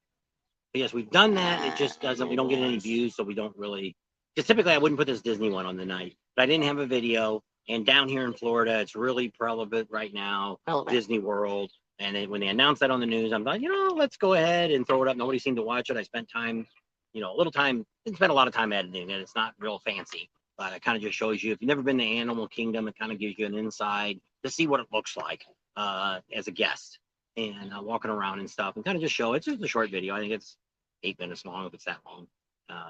But yes, we've done that. It just doesn't. We don't get any views, so we don't really. Because typically, I wouldn't put this Disney one on the night, but I didn't have a video. And down here in Florida, it's really relevant right now. Disney World. And then when they announced that on the news, I'm like, let's go ahead and throw it up. Nobody seemed to watch it. I spent time, a little time. Didn't spend a lot of time editing it. It's not real fancy, but it kind of just shows you. If you've never been to Animal Kingdom, it kind of gives you an inside to see what it looks like as a guest and walking around and stuff, and kind of just show. It's just a short video. I think it's 8 minutes long if it's that long.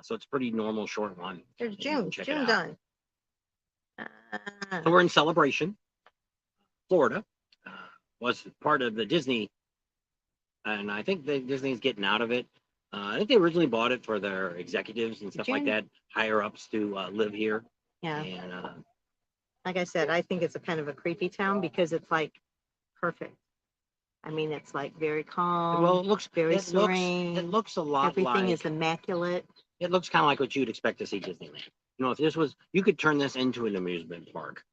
So it's a pretty normal short one. There's June done. So we're in Celebration, Florida. Was part of the Disney, and I think Disney's getting out of it. I think they originally bought it for their executives and stuff like that, higher ups to live here. Yeah. And like I said, I think it's a kind of a creepy town because it's like perfect. I mean, it's like very calm. Well, it looks very serene. It looks a lot. Everything is immaculate. It looks kind of like what you'd expect to see Disneyland. If this was, you could turn this into an amusement park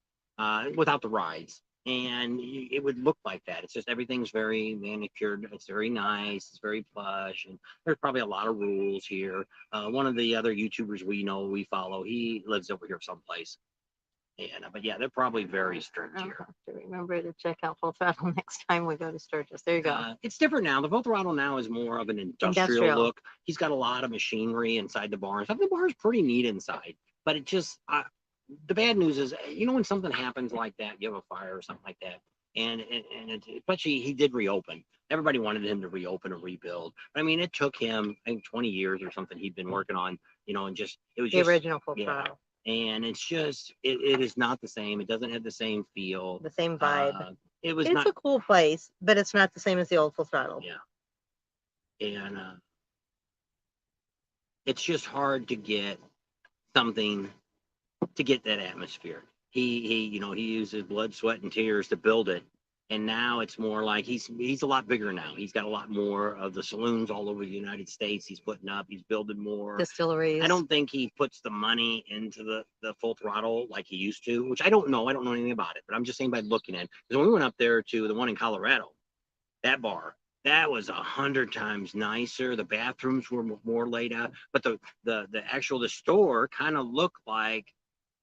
without the rides, and it would look like that. It's just everything's very manicured. It's very nice. It's very plush, and there's probably a lot of rules here. One of the other YouTubers we follow, he lives over here someplace. And, but yeah, they're probably very strict here. I'll have to remember to check out Full Throttle next time we go to Sturgis. There you go. It's different now. The Full Throttle now is more of an industrial look. He's got a lot of machinery inside the barn. The barn's pretty neat inside, but it just, the bad news is, when something happens like that, you have a fire or something like that, and especially he did reopen. Everybody wanted him to reopen and rebuild. But I mean, it took him, I think, 20 years or something he'd been working on, and just, it was the original Full Throttle. And it's just, it is not the same. It doesn't have the same feel. The same vibe. It's a cool place, but it's not the same as the old Full Throttle. Yeah. And it's just hard to get something to get that atmosphere. He uses blood, sweat, and tears to build it. And now it's more like he's a lot bigger now. He's got a lot more of the saloons all over the United States. He's putting up. He's building more distilleries. I don't think he puts the money into the Full Throttle like he used to, which I don't know. I don't know anything about it, but I'm just saying by looking at it. Because when we went up there to the one in Colorado, that bar, that was 100 times nicer. The bathrooms were more laid out, but the store kind of looked like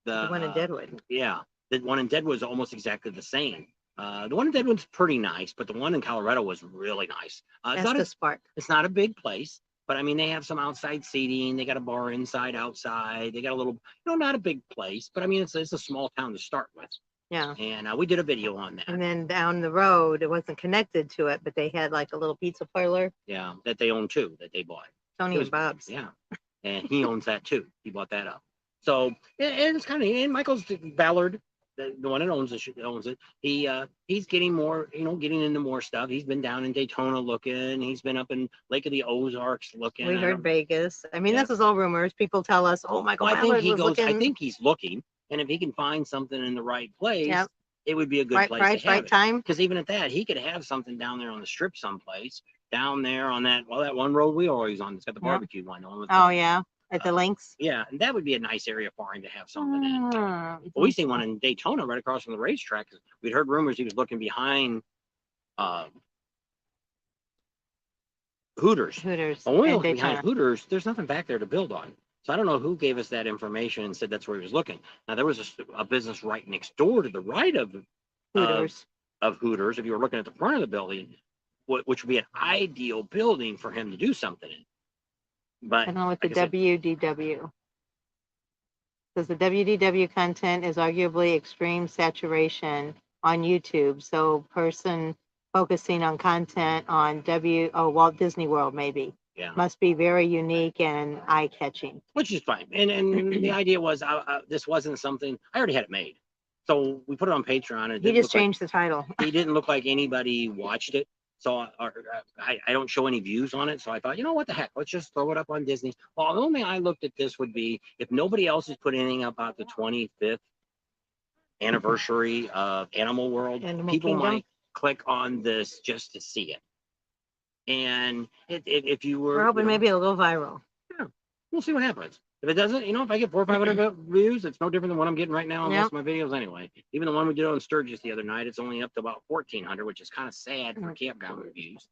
the one in Deadwood. Yeah, the one in Deadwood was almost exactly the same. The one in Deadwood's pretty nice, but the one in Colorado was really nice. It's not a big place, but I mean, they have some outside seating. They got a bar inside, outside. They got a little, not a big place, but I mean, it's a small town to start with. Yeah. And we did a video on that. And then down the road, it wasn't connected to it, but they had like a little pizza parlor. Yeah, that they own too, that they bought. Tony and Bob's. Yeah. And he owns that too. He bought that up. So it's kind of, and Michael's Ballard, the one that owns it. He's getting more, getting into more stuff. He's been down in Daytona looking. He's been up in Lake of the Ozarks looking. We heard Vegas. I mean, this is all rumors. People tell us, "Oh, Michael Ballard was looking." I think he's looking, and if he can find something in the right place, it would be a good place to have right time. Because even at that, he could have something down there on the strip someplace. Down there on that one road we always on. It's got the barbecue one on. Yeah. At the links? Yeah, and that would be a nice area for him to have something in. Well, we seen one in Daytona right across from the racetrack. We'd heard rumors he was looking behind Hooters. Well, when we looked behind Hooters, there's nothing back there to build on. So I don't know who gave us that information and said that's where he was looking. Now, there was a business right next door to the right of Hooters. of Hooters. If you were looking at the front of the building, which would be an ideal building for him to do something in. But I don't know what the like I said, WDW. Says the WDW content is arguably extreme saturation on YouTube. So person focusing on content on Walt Disney World maybe yeah, must be very unique and eye-catching. which is fine. And the idea was this wasn't something I already had it made, so we put it on Patreon. It He didn't just look like changed the title. it didn't look like anybody watched it. So I don't show any views on it. So I thought, you know what the heck, let's just throw it up on Disney. Well, the only thing I looked at this would be if nobody else has put anything about the 25th anniversary of Animal World, Animal people Kingdom. might click on this just to see it. And if you were, We're hoping you know, maybe it'll go viral. yeah, we'll see what happens. If it doesn't, you know, if I get 400 or 500 views, it's no different than what I'm getting right now on most of my videos anyway. Even the one we did on Sturgis the other night, it's only up to about 1,400, which is kind of sad for campground reviews.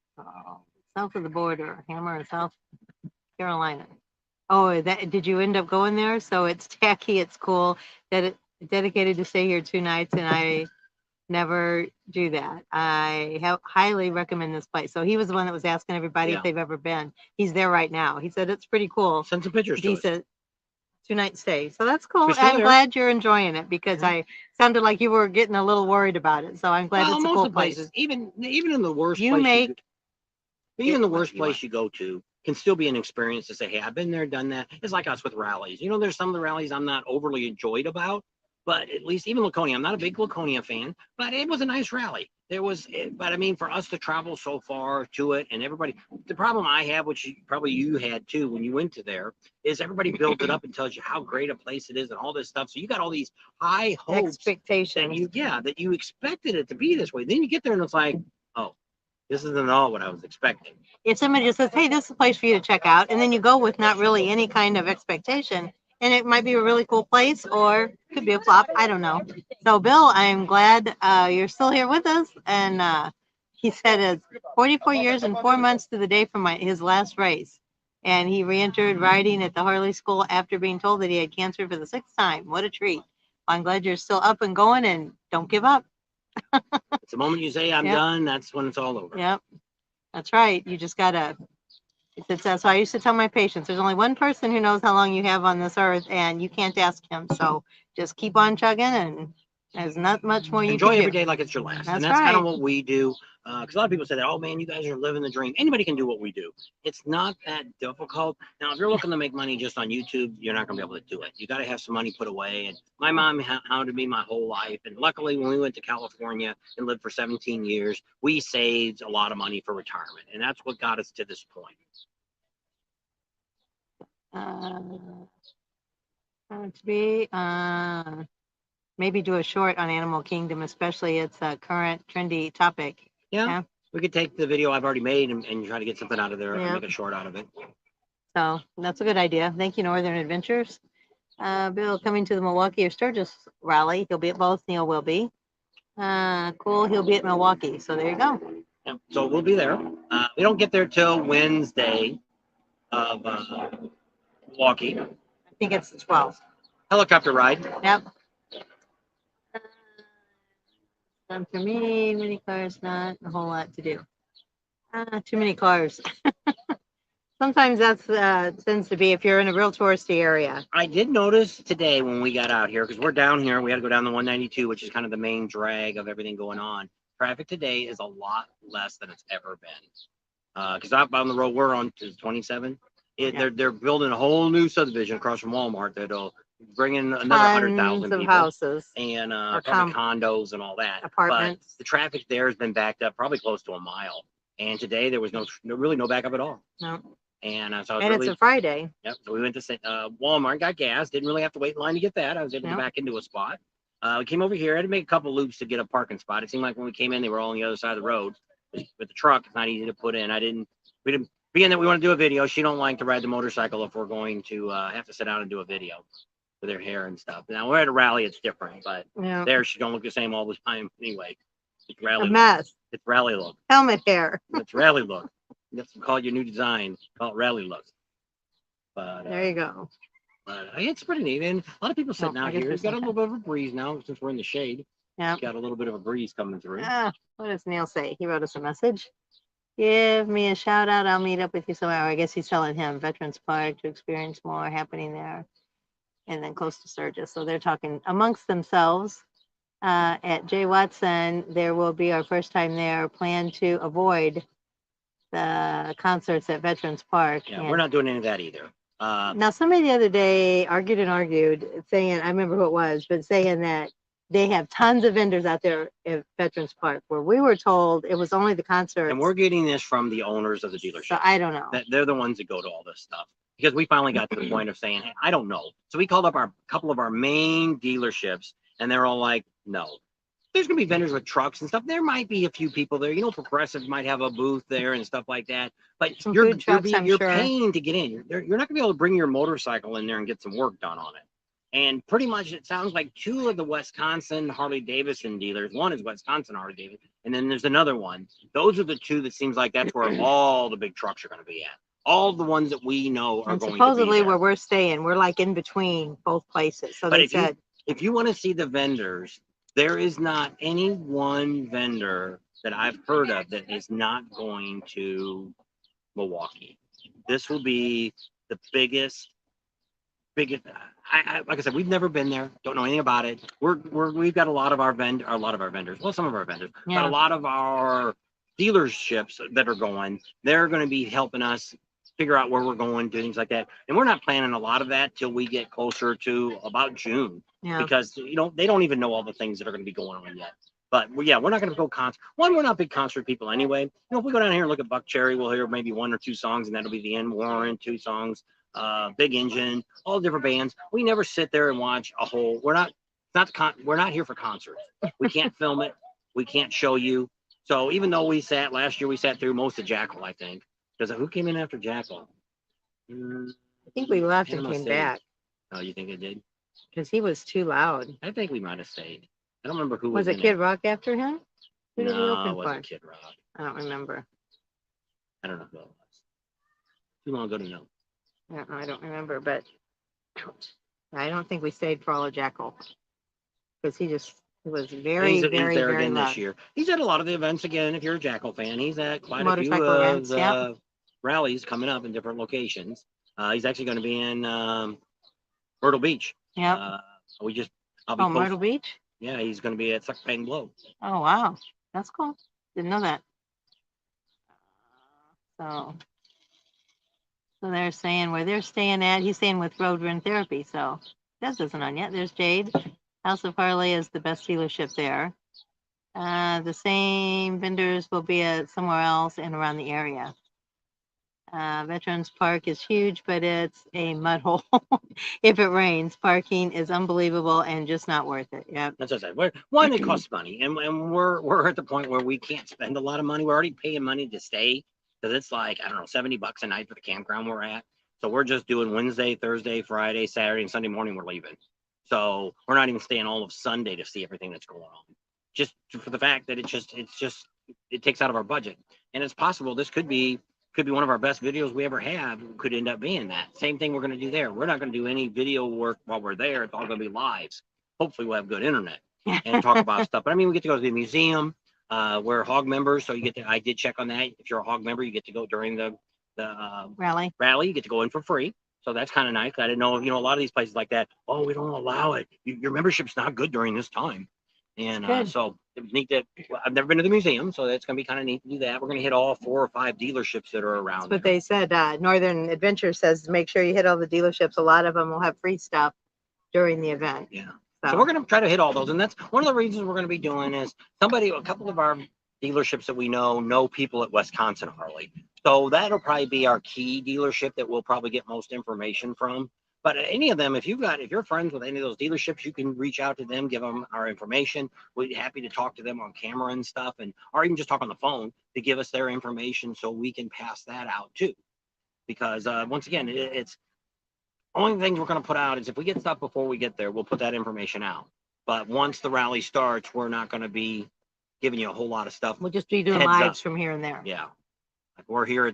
South of the border, Hammer in South Carolina. Oh, did you end up going there? So it's tacky, it's cool, that it dedicated to stay here 2 nights, and I never do that. I highly recommend this place. So he was the one that was asking everybody if they've ever been. He's there right now. He said it's pretty cool. Send some pictures to us. Decent 2-night stay. So that's cool. We're still I'm there. glad you're enjoying it because I sounded like you were getting a little worried about it. So I'm glad Well, it's a most cool of the place. places, even in the worst You place, make even it the what worst you place want. you go to can still be an experience to say, hey, I've been there, done that. It's like us with rallies. You know, there's some of the rallies I'm not overly enjoyed about, but at least even Laconia, I'm not a big Laconia fan, but it was a nice rally. But I mean, for us to travel so far to it and everybody, the problem I have, which probably you had too when you went to there, is everybody builds it up and tells you how great a place it is and all this stuff. So you got all these high hopes Expectations. that you expected it to be this way. Then you get there and it's like, oh, this isn't at all what I was expecting. If somebody just says, hey, this is a place for you to check out, and then you go with not really any kind of expectation, and it might be a really cool place or could be a flop. I don't know. So, Bill, I'm glad you're still here with us. And he said it's 44 years and 4 months to the day from his last race. And he re-entered riding at the Harley School after being told that he had cancer for the 6th time. What a treat. I'm glad you're still up and going, and don't give up. It's the moment you say I'm done, that's when it's all over. Yep. That's right. You just gotta. That's why I used to tell my patients, there's only one person who knows how long you have on this earth, and you can't ask him. So just keep on chugging, and there's not much more you Enjoy can every do. day like it's your last. That's And that's kind right. of what we do. Because a lot of people say that, oh man, you guys are living the dream. Anybody can do what we do. It's not that difficult. Now, if you're looking to make money just on YouTube, you're not going to be able to do it. You got to have some money put away. And my mom hounded me my whole life. And luckily, when we went to California and lived for 17 years, we saved a lot of money for retirement. And that's what got us to this point. To be maybe do a short on Animal Kingdom, especially it's a current trendy topic. Yeah. We could take the video I've already made and try to get something out of there and make a short out of it. So that's a good idea. Thank you, Northern Adventures. Bill coming to the Milwaukee or Sturgis rally. He'll be at both. Neil will be. Cool. He'll be at Milwaukee. So there you go. Yeah, so we'll be there. We don't get there till Wednesday of Milwaukee. I think it's the 12th. Helicopter ride. Yep. For me, many cars, not a whole lot to do. Too many cars. Sometimes that's tends to be if you're in a real touristy area. I did notice today when we got out here, because we're down here, we had to go down the 192, which is kind of the main drag of everything going on. Traffic today is a lot less than it's ever been. Because up on the road we're on is 27. They're building a whole new subdivision across from Walmart that'll bring in another 100,000 people. Houses and probably condos and all that. Apartments. But the traffic there has been backed up probably close to a mile. And today there was really no backup at all. No. And it's a Friday. Yep. So we went to Walmart, got gas. Didn't really have to wait in line to get that. I was able to back into a spot. We came over here. I had to make a couple loops to get a parking spot. It seemed like when we came in, they were all on the other side of the road. With the truck, it's not easy to put in. We didn't. Being that we want to do a video, she don't like to ride the motorcycle if we're going to have to sit down and do a video with her hair and stuff. Now we're at a rally, it's different, but there she don't look the same all the time anyway. It's rally. A mess. It's rally look. Helmet hair. It's rally look. That's call it your new design. Call it rally look. But there you go. But it's pretty neat, and a lot of people sitting out here. It's got a little bit of a breeze now since we're in the shade. Yeah. Got a little bit of a breeze coming through. What does Neil say? He wrote us a message. Give me a shout out. I'll meet up with you somewhere. I guess he's telling him Veterans Park to experience more happening there, and then close to Sturgis. So they're talking amongst themselves. At Jay Watson, there will be our first time there. Plan to avoid the concerts at Veterans Park. Yeah, and we're not doing any of that either. Now, somebody the other day argued, saying, I remember who it was, but saying that they have tons of vendors out there at Veterans Park, where we were told it was only the concerts. And we're getting this from the owners of the dealership. So I don't know. They're the ones that go to all this stuff, because we finally got to the point of saying, hey, I don't know. So we called up our couple of our main dealerships, and they're all like, no. There's gonna be vendors with trucks and stuff. There might be a few people there. You know, Progressive might have a booth there and stuff like that. But Some you're food trucks, I'm you're sure. paying to get in. You're not gonna be able to bring your motorcycle in there and get some work done on it. And pretty much it sounds like two of the Wisconsin Harley Davidson dealers. One is Wisconsin Harley Davidson, and then there's another one. Those are the two that seems like that's where all the big trucks are gonna be at. All the ones that we know are And going supposedly to be there. where we're staying, we're like in between both places. So But they said, if you want to see the vendors, there is not any one vendor that I've heard of that is not going to Milwaukee. This will be the biggest. Like I said, we've never been there. Don't know anything about it. We've got a lot of our vendors. Well, some of our vendors, but Yeah. a lot of our dealerships that are going. They're going to be helping us figure out where we're going, do things like that. And we're not planning a lot of that till we get closer to about June, yeah, because they don't even know all the things that are going to be going on yet. But yeah, we're not going to go concert. One, we're not big concert people anyway. If we go down here and look at Buck Cherry, we'll hear maybe one or two songs, and that'll be the end. Warren, two songs. Big Engine, all different bands. We never sit there and watch a whole. We're not here for concerts. We can't film it. We can't show you. So even though last year we sat through most of Jackal, I think. Because who came in after Jackal? I think we left and Panama came City. back Oh, you think it did? because he was too loud. I think we might have stayed. I don't remember who Was was it in Kid Rock after him? Who did he No, open it wasn't for? Kid Rock. I don't remember. I don't know who it was. Too long ago to know. I don't remember, but I don't think we stayed for all of Jackal because he was very, He's very, there very again loud. this year. He's at a lot of the events again. If you're a Jackal fan, he's at quite a few Motorcycle events, of yep. rallies coming up in different locations. He's actually going to be in Myrtle Beach. Yep. I'll be Myrtle Beach? Yeah, he's going to be at Suck Bang Blow. Oh, wow. That's cool. Didn't know that. So they're saying where they're staying at, he's staying with Road Run Therapy. So that isn't on yet. There's Jade. House of Harley is the best dealership there. The same vendors will be at somewhere else and around the area. Veterans Park is huge, but it's a mud hole. If it rains, parking is unbelievable and just not worth it. Yep. That's what I said. One, it costs money, and we're at the point where we can't spend a lot of money. We're already paying money to stay, because it's like, I don't know, $70 a night for the campground we're at. So we're just doing Wednesday, Thursday, Friday, Saturday, and Sunday morning we're leaving. So we're not even staying all of Sunday to see everything that's going on. Just for the fact that it takes out of our budget. And it's possible this could be one of our best videos we ever have, could end up being that. Same thing we're going to do there. We're not going to do any video work while we're there. It's all going to be lives. Hopefully we'll have good internet and talk about stuff. But I mean, we get to go to the museum. We're Hog members, so I did check on that. If you're a Hog member, you get to go during the rally. You get to go in for free. So that's kind of nice. I didn't know, a lot of these places like that, oh, we don't allow it. Your membership's not good during this time. And so it's neat that I've never been to the museum, so that's going to be kind of neat to do that. We're going to hit all 4 or 5 dealerships that are around. That's what they said. Northern Adventure says make sure you hit all the dealerships. A lot of them will have free stuff during the event. Yeah. So we're going to try to hit all those. And that's one of the reasons we're going to be doing is a couple of our dealerships that we know people at Wisconsin Harley. So that'll probably be our key dealership that we'll probably get most information from. But any of them, if you're friends with any of those dealerships, you can reach out to them, give them our information. We'd be happy to talk to them on camera and stuff, or even just talk on the phone to give us their information so we can pass that out too. Because once again, it's only things we're going to put out is if we get stuff before we get there, we'll put that information out. But once the rally starts, we're not going to be giving you a whole lot of stuff. We'll just be doing lives from here and there. Yeah. Like we're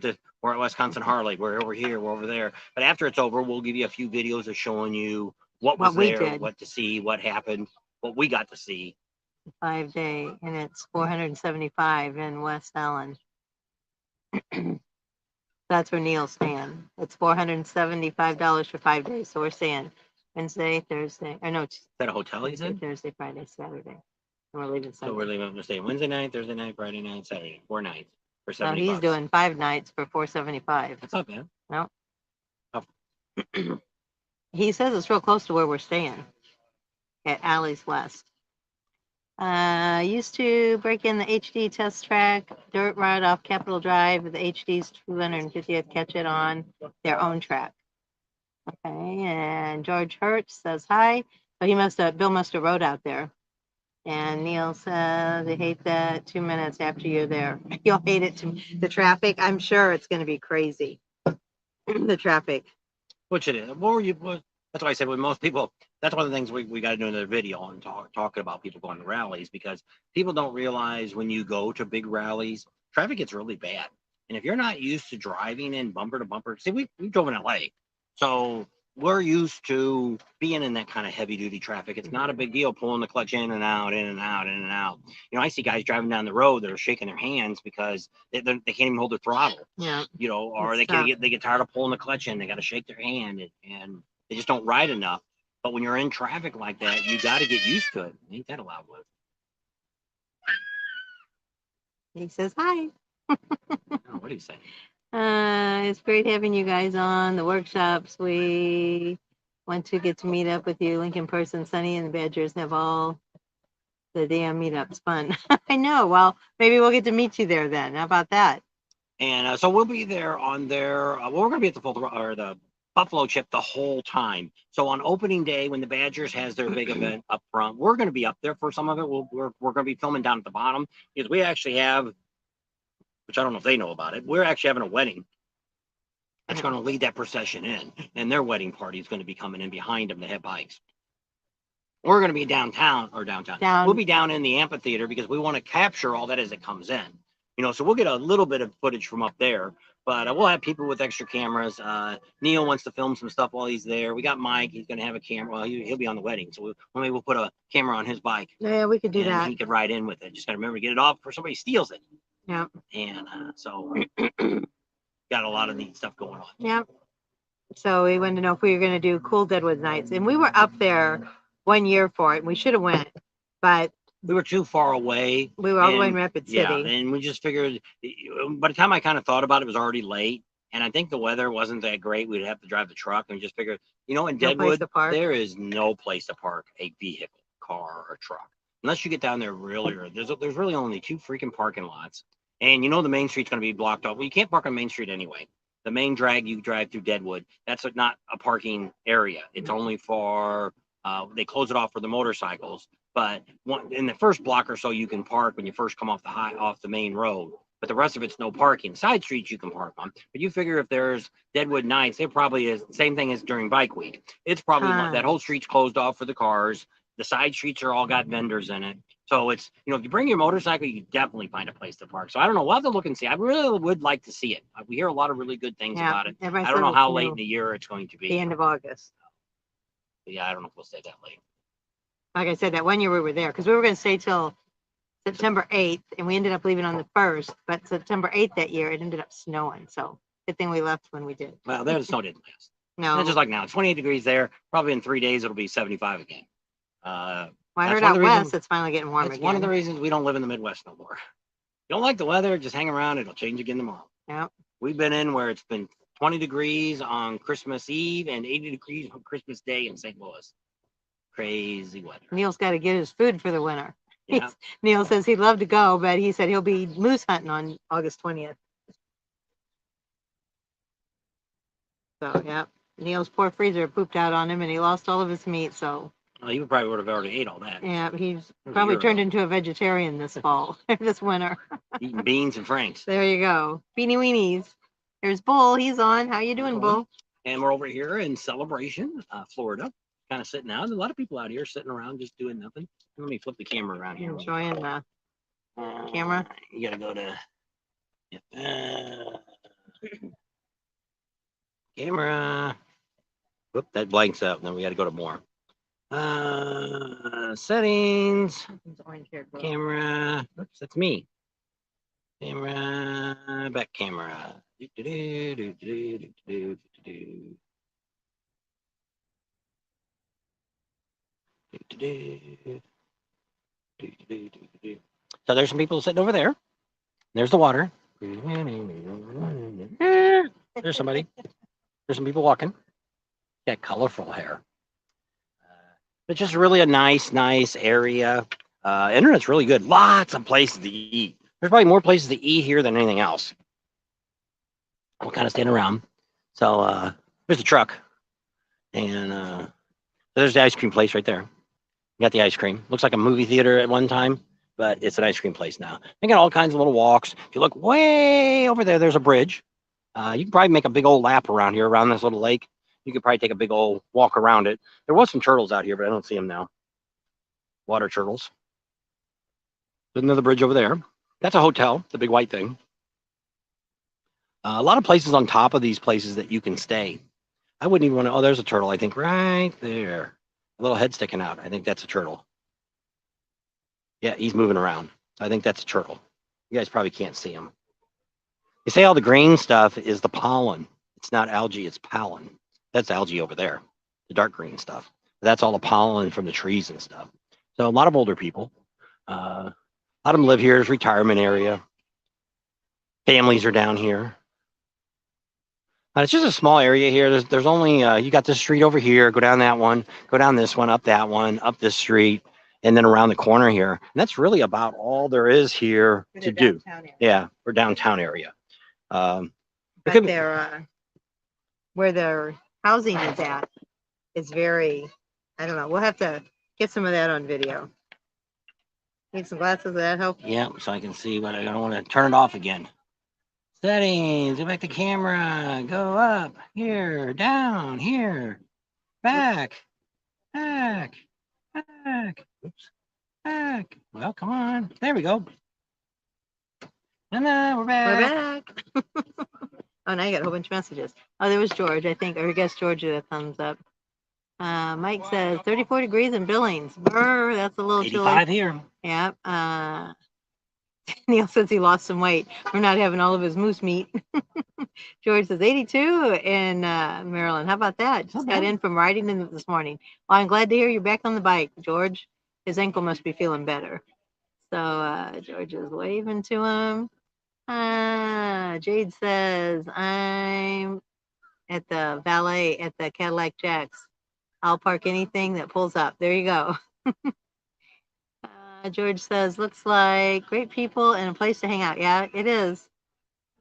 at Wisconsin Harley. We're over here. We're over there. But after it's over, we'll give you a few videos of showing you what was there, what to see, what happened, what we got to see. 5-day, and it's $475 in West Allen. That's where Neil's staying. It's $475 for 5 days. So we're staying Wednesday, Thursday. Or no, Is that a hotel he's Wednesday, in? Thursday, Friday, Saturday. And we're leaving So we're Sunday. leaving. We're staying Wednesday night, Thursday night, Friday night, Saturday. 4 nights for So 70 he's bucks. doing 5 nights for $475. That's not bad. No. Oh. He says it's real close to where we're staying at Alley's West. Used to break in the HD test track dirt ride off Capitol Drive with the HD's 250th catch it on their own track. Okay, and George Hertz says hi. So Bill must have rode out there. And Neil says they hate that 2 minutes after you're there. You'll hate it the traffic. I'm sure it's going to be crazy. The traffic. Which it is. That's why I said with most people, that's one of the things we got to do another video on talking about people going to rallies, because people don't realize when you go to big rallies, traffic gets really bad. And if you're not used to driving in bumper to bumper, see, we drove in LA. So we're used to being in that kind of heavy duty traffic. It's not a big deal pulling the clutch in and out, in and out, in and out. You know, I see guys driving down the road that are shaking their hands because they can't even hold the throttle. Yeah. You know, or they get tired of pulling the clutch in. They got to shake their hand, and they just don't ride enough. But when you're in traffic like that, you got to get used to it. Ain't that a loud one? He says hi. Oh, what do you say? It's great having you guys on the workshops. We want to get to meet up with you, Lincoln person. Sunny and the Badgers have all the damn meetups. Fun. I know. Well, maybe we'll get to meet you there then. How about that? And so we'll be there on their. Well, we're going to be at the Buffalo Chip the whole time. So on opening day, when the Badgers has their big event up front, we're going to be up there for some of it. We're going to be filming down at the bottom, because we actually have, which I don't know if they know about it, we're actually having a wedding that's going to lead that procession in, and their wedding party is going to be coming in behind them. They have bikes. We're going to be downtown. We'll be down in the amphitheater because we want to capture all that as it comes in. You know, so we'll get a little bit of footage from up there, but we'll have people with extra cameras. Neil wants to film some stuff while he's there. We got Mike. He's going to have a camera. Well, he'll be on the wedding, so maybe we'll put a camera on his bike. Yeah, we could do that. He could ride in with it. Just got to remember to get it off before somebody steals it. Yeah. And so got a lot of neat stuff going on. Yeah. So we wanted to know if we were going to do Cool Deadwood Nights, and we were up there 1 year for it. And we should have went, but we were too far away. We were all the way in Rapid City. Yeah, and we just figured, by the time I kind of thought about it, it was already late. And I think the weather wasn't that great. We'd have to drive the truck, and just figured, you know, in Deadwood, there is no place to park a vehicle, car, or truck. Unless you get down there really early. There's really only 2 freaking parking lots. And you know the main street's going to be blocked off. Well, you can't park on Main Street anyway. The main drag you drive through Deadwood, that's not a parking area. It's only for, they close it off for the motorcycles. But in the first block or so, you can park when you first come off the main road. But the rest of it's no parking. Side streets you can park on. But you figure if there's Deadwood Nights, it probably is the same thing as during Bike Week. It's probably that whole street's closed off for the cars. The side streets are all got vendors in it. So it's, you know, if you bring your motorcycle, you definitely find a place to park. So I don't know. We'll have to look and see. I really would like to see it. We hear a lot of really good things about it. I don't know how late in the year it's going to be. The end of August. Yeah, I don't know if we'll stay that late. Like I said, that 1 year we were there, because we were going to stay till September 8th, and we ended up leaving on the 1st. But September 8th that year, it ended up snowing. So good thing we left when we did. Well, there the snow didn't last. No. It's just like now. It's 28 degrees there. Probably in 3 days, it'll be 75 again. Well, I heard out west, it's finally getting warm again. It's one of the reasons we don't live in the Midwest no more. You don't like the weather, just hang around. It'll change again tomorrow. Yeah. We've been in where it's been 20 degrees on Christmas Eve and 80 degrees on Christmas Day in St. Louis. Crazy weather. Neil's got to get his food for the winter. Yeah. Neil says he'd love to go, but he said he'll be moose hunting on August 20th. So, yeah. Neil's poor freezer pooped out on him, and he lost all of his meat, so. Well, you probably would have already ate all that. Yeah, he's probably turned into a vegetarian this fall, this winter. Eating beans and franks. There you go. Beanie weenies. There's Bull. He's on. How you doing, Bull? And we're over here in Celebration, Florida. Kind of sitting out. There's a lot of people out here sitting around just doing nothing. Let me flip the camera around here. Enjoying the camera. You gotta go to camera. Whoop, that blanks out. Then we gotta go to more. Settings, Something's orange here, girl. camera. Oops, that's me. Camera, back camera. So there's some people sitting over there. There's the water. There's somebody. There's some people walking. Got colorful hair. It's just really a nice area. Internet's really good. Lots of places to eat. There's probably more places to eat here than anything else. We'll kind of stand around. So there's the truck. And there's the ice cream place right there. You got the ice cream. Looks like a movie theater at one time, but it's an ice cream place now. They got all kinds of little walks. If you look way over there, there's a bridge. You can probably make a big old lap around here, around this little lake. You could probably take a big old walk around it. There was some turtles out here, but I don't see them now. Water turtles. There's another bridge over there. That's a hotel, the big white thing. A lot of places on top of these places that you can stay. I wouldn't even want to. Oh, there's a turtle, I think, right there. A little head sticking out. I think that's a turtle. Yeah, he's moving around. I think that's a turtle. You guys probably can't see him. They say all the green stuff is the pollen. It's not algae, it's pollen. That's algae over there, the dark green stuff. That's all the pollen from the trees and stuff. So a lot of older people. A lot of them live here. It's a retirement area. Families are down here. It's just a small area here. There's only, you got this street over here, go down that one, go down this one, up that one, up this street, and then around the corner here. And that's really about all there is here to do. Yeah, for downtown area. But their, where their housing is at is very, I don't know. We'll have to get some of that on video. Need some glasses, will that help? Yeah, so I can see, but I don't want to turn it off again. Settings, go back to camera, go up, here, down, here, back, back, oops, back. Well, come on, there we go. And then we're back. We're back. Oh, now you got a whole bunch of messages. Oh, there was George, I think, or I guess George did a thumbs up. Mike says 34 degrees in Billings. Brr, that's a little 85 chilly. here. Yeah. Neil says he lost some weight. We're not having all of his moose meat. George says 82 in Maryland. How about that? Just got in from riding in this morning. Well, I'm glad to hear you're back on the bike, George. His ankle must be feeling better. So George is waving to him. Jade says, I'm at the valet at the Cadillac Jacks. I'll park anything that pulls up. There you go. George says, looks like great people and a place to hang out. Yeah, it is.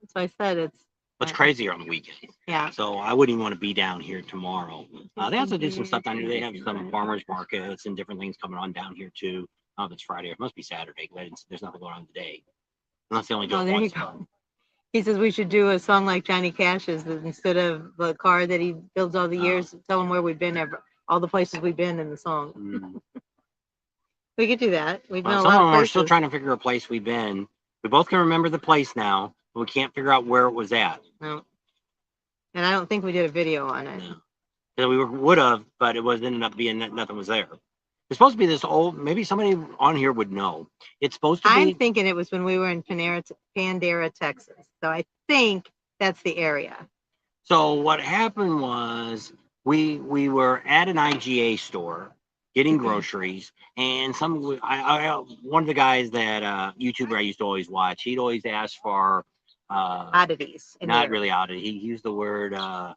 That's why I said it's. It's crazier on the weekend. Yeah. So I wouldn't even want to be down here tomorrow. They also do some stuff down here. They have some farmers markets and different things coming on down here too. I don't know if it's Friday. It must be Saturday. There's nothing going on today. Unless they only do it there once. You go. He says we should do a song like Johnny Cash's, that instead of the car that he builds all the years, tell him where we've been, all the places we've been in the song. We could do that. We've been a lot of places. We're still trying to figure a place we've been. We both can remember the place now, but we can't figure out where it was at. No. And I don't think we did a video on it. No. We would have, but it ended up being that nothing was there. It's supposed to be this old, maybe somebody on here would know. It's supposed to be. I'm thinking it was when we were in Pandera, Texas. So I think that's the area. So what happened was we were at an IGA store getting groceries, and one of the guys that YouTuber I used to always watch, he'd always ask for oddities. Not really oddity. He used the word I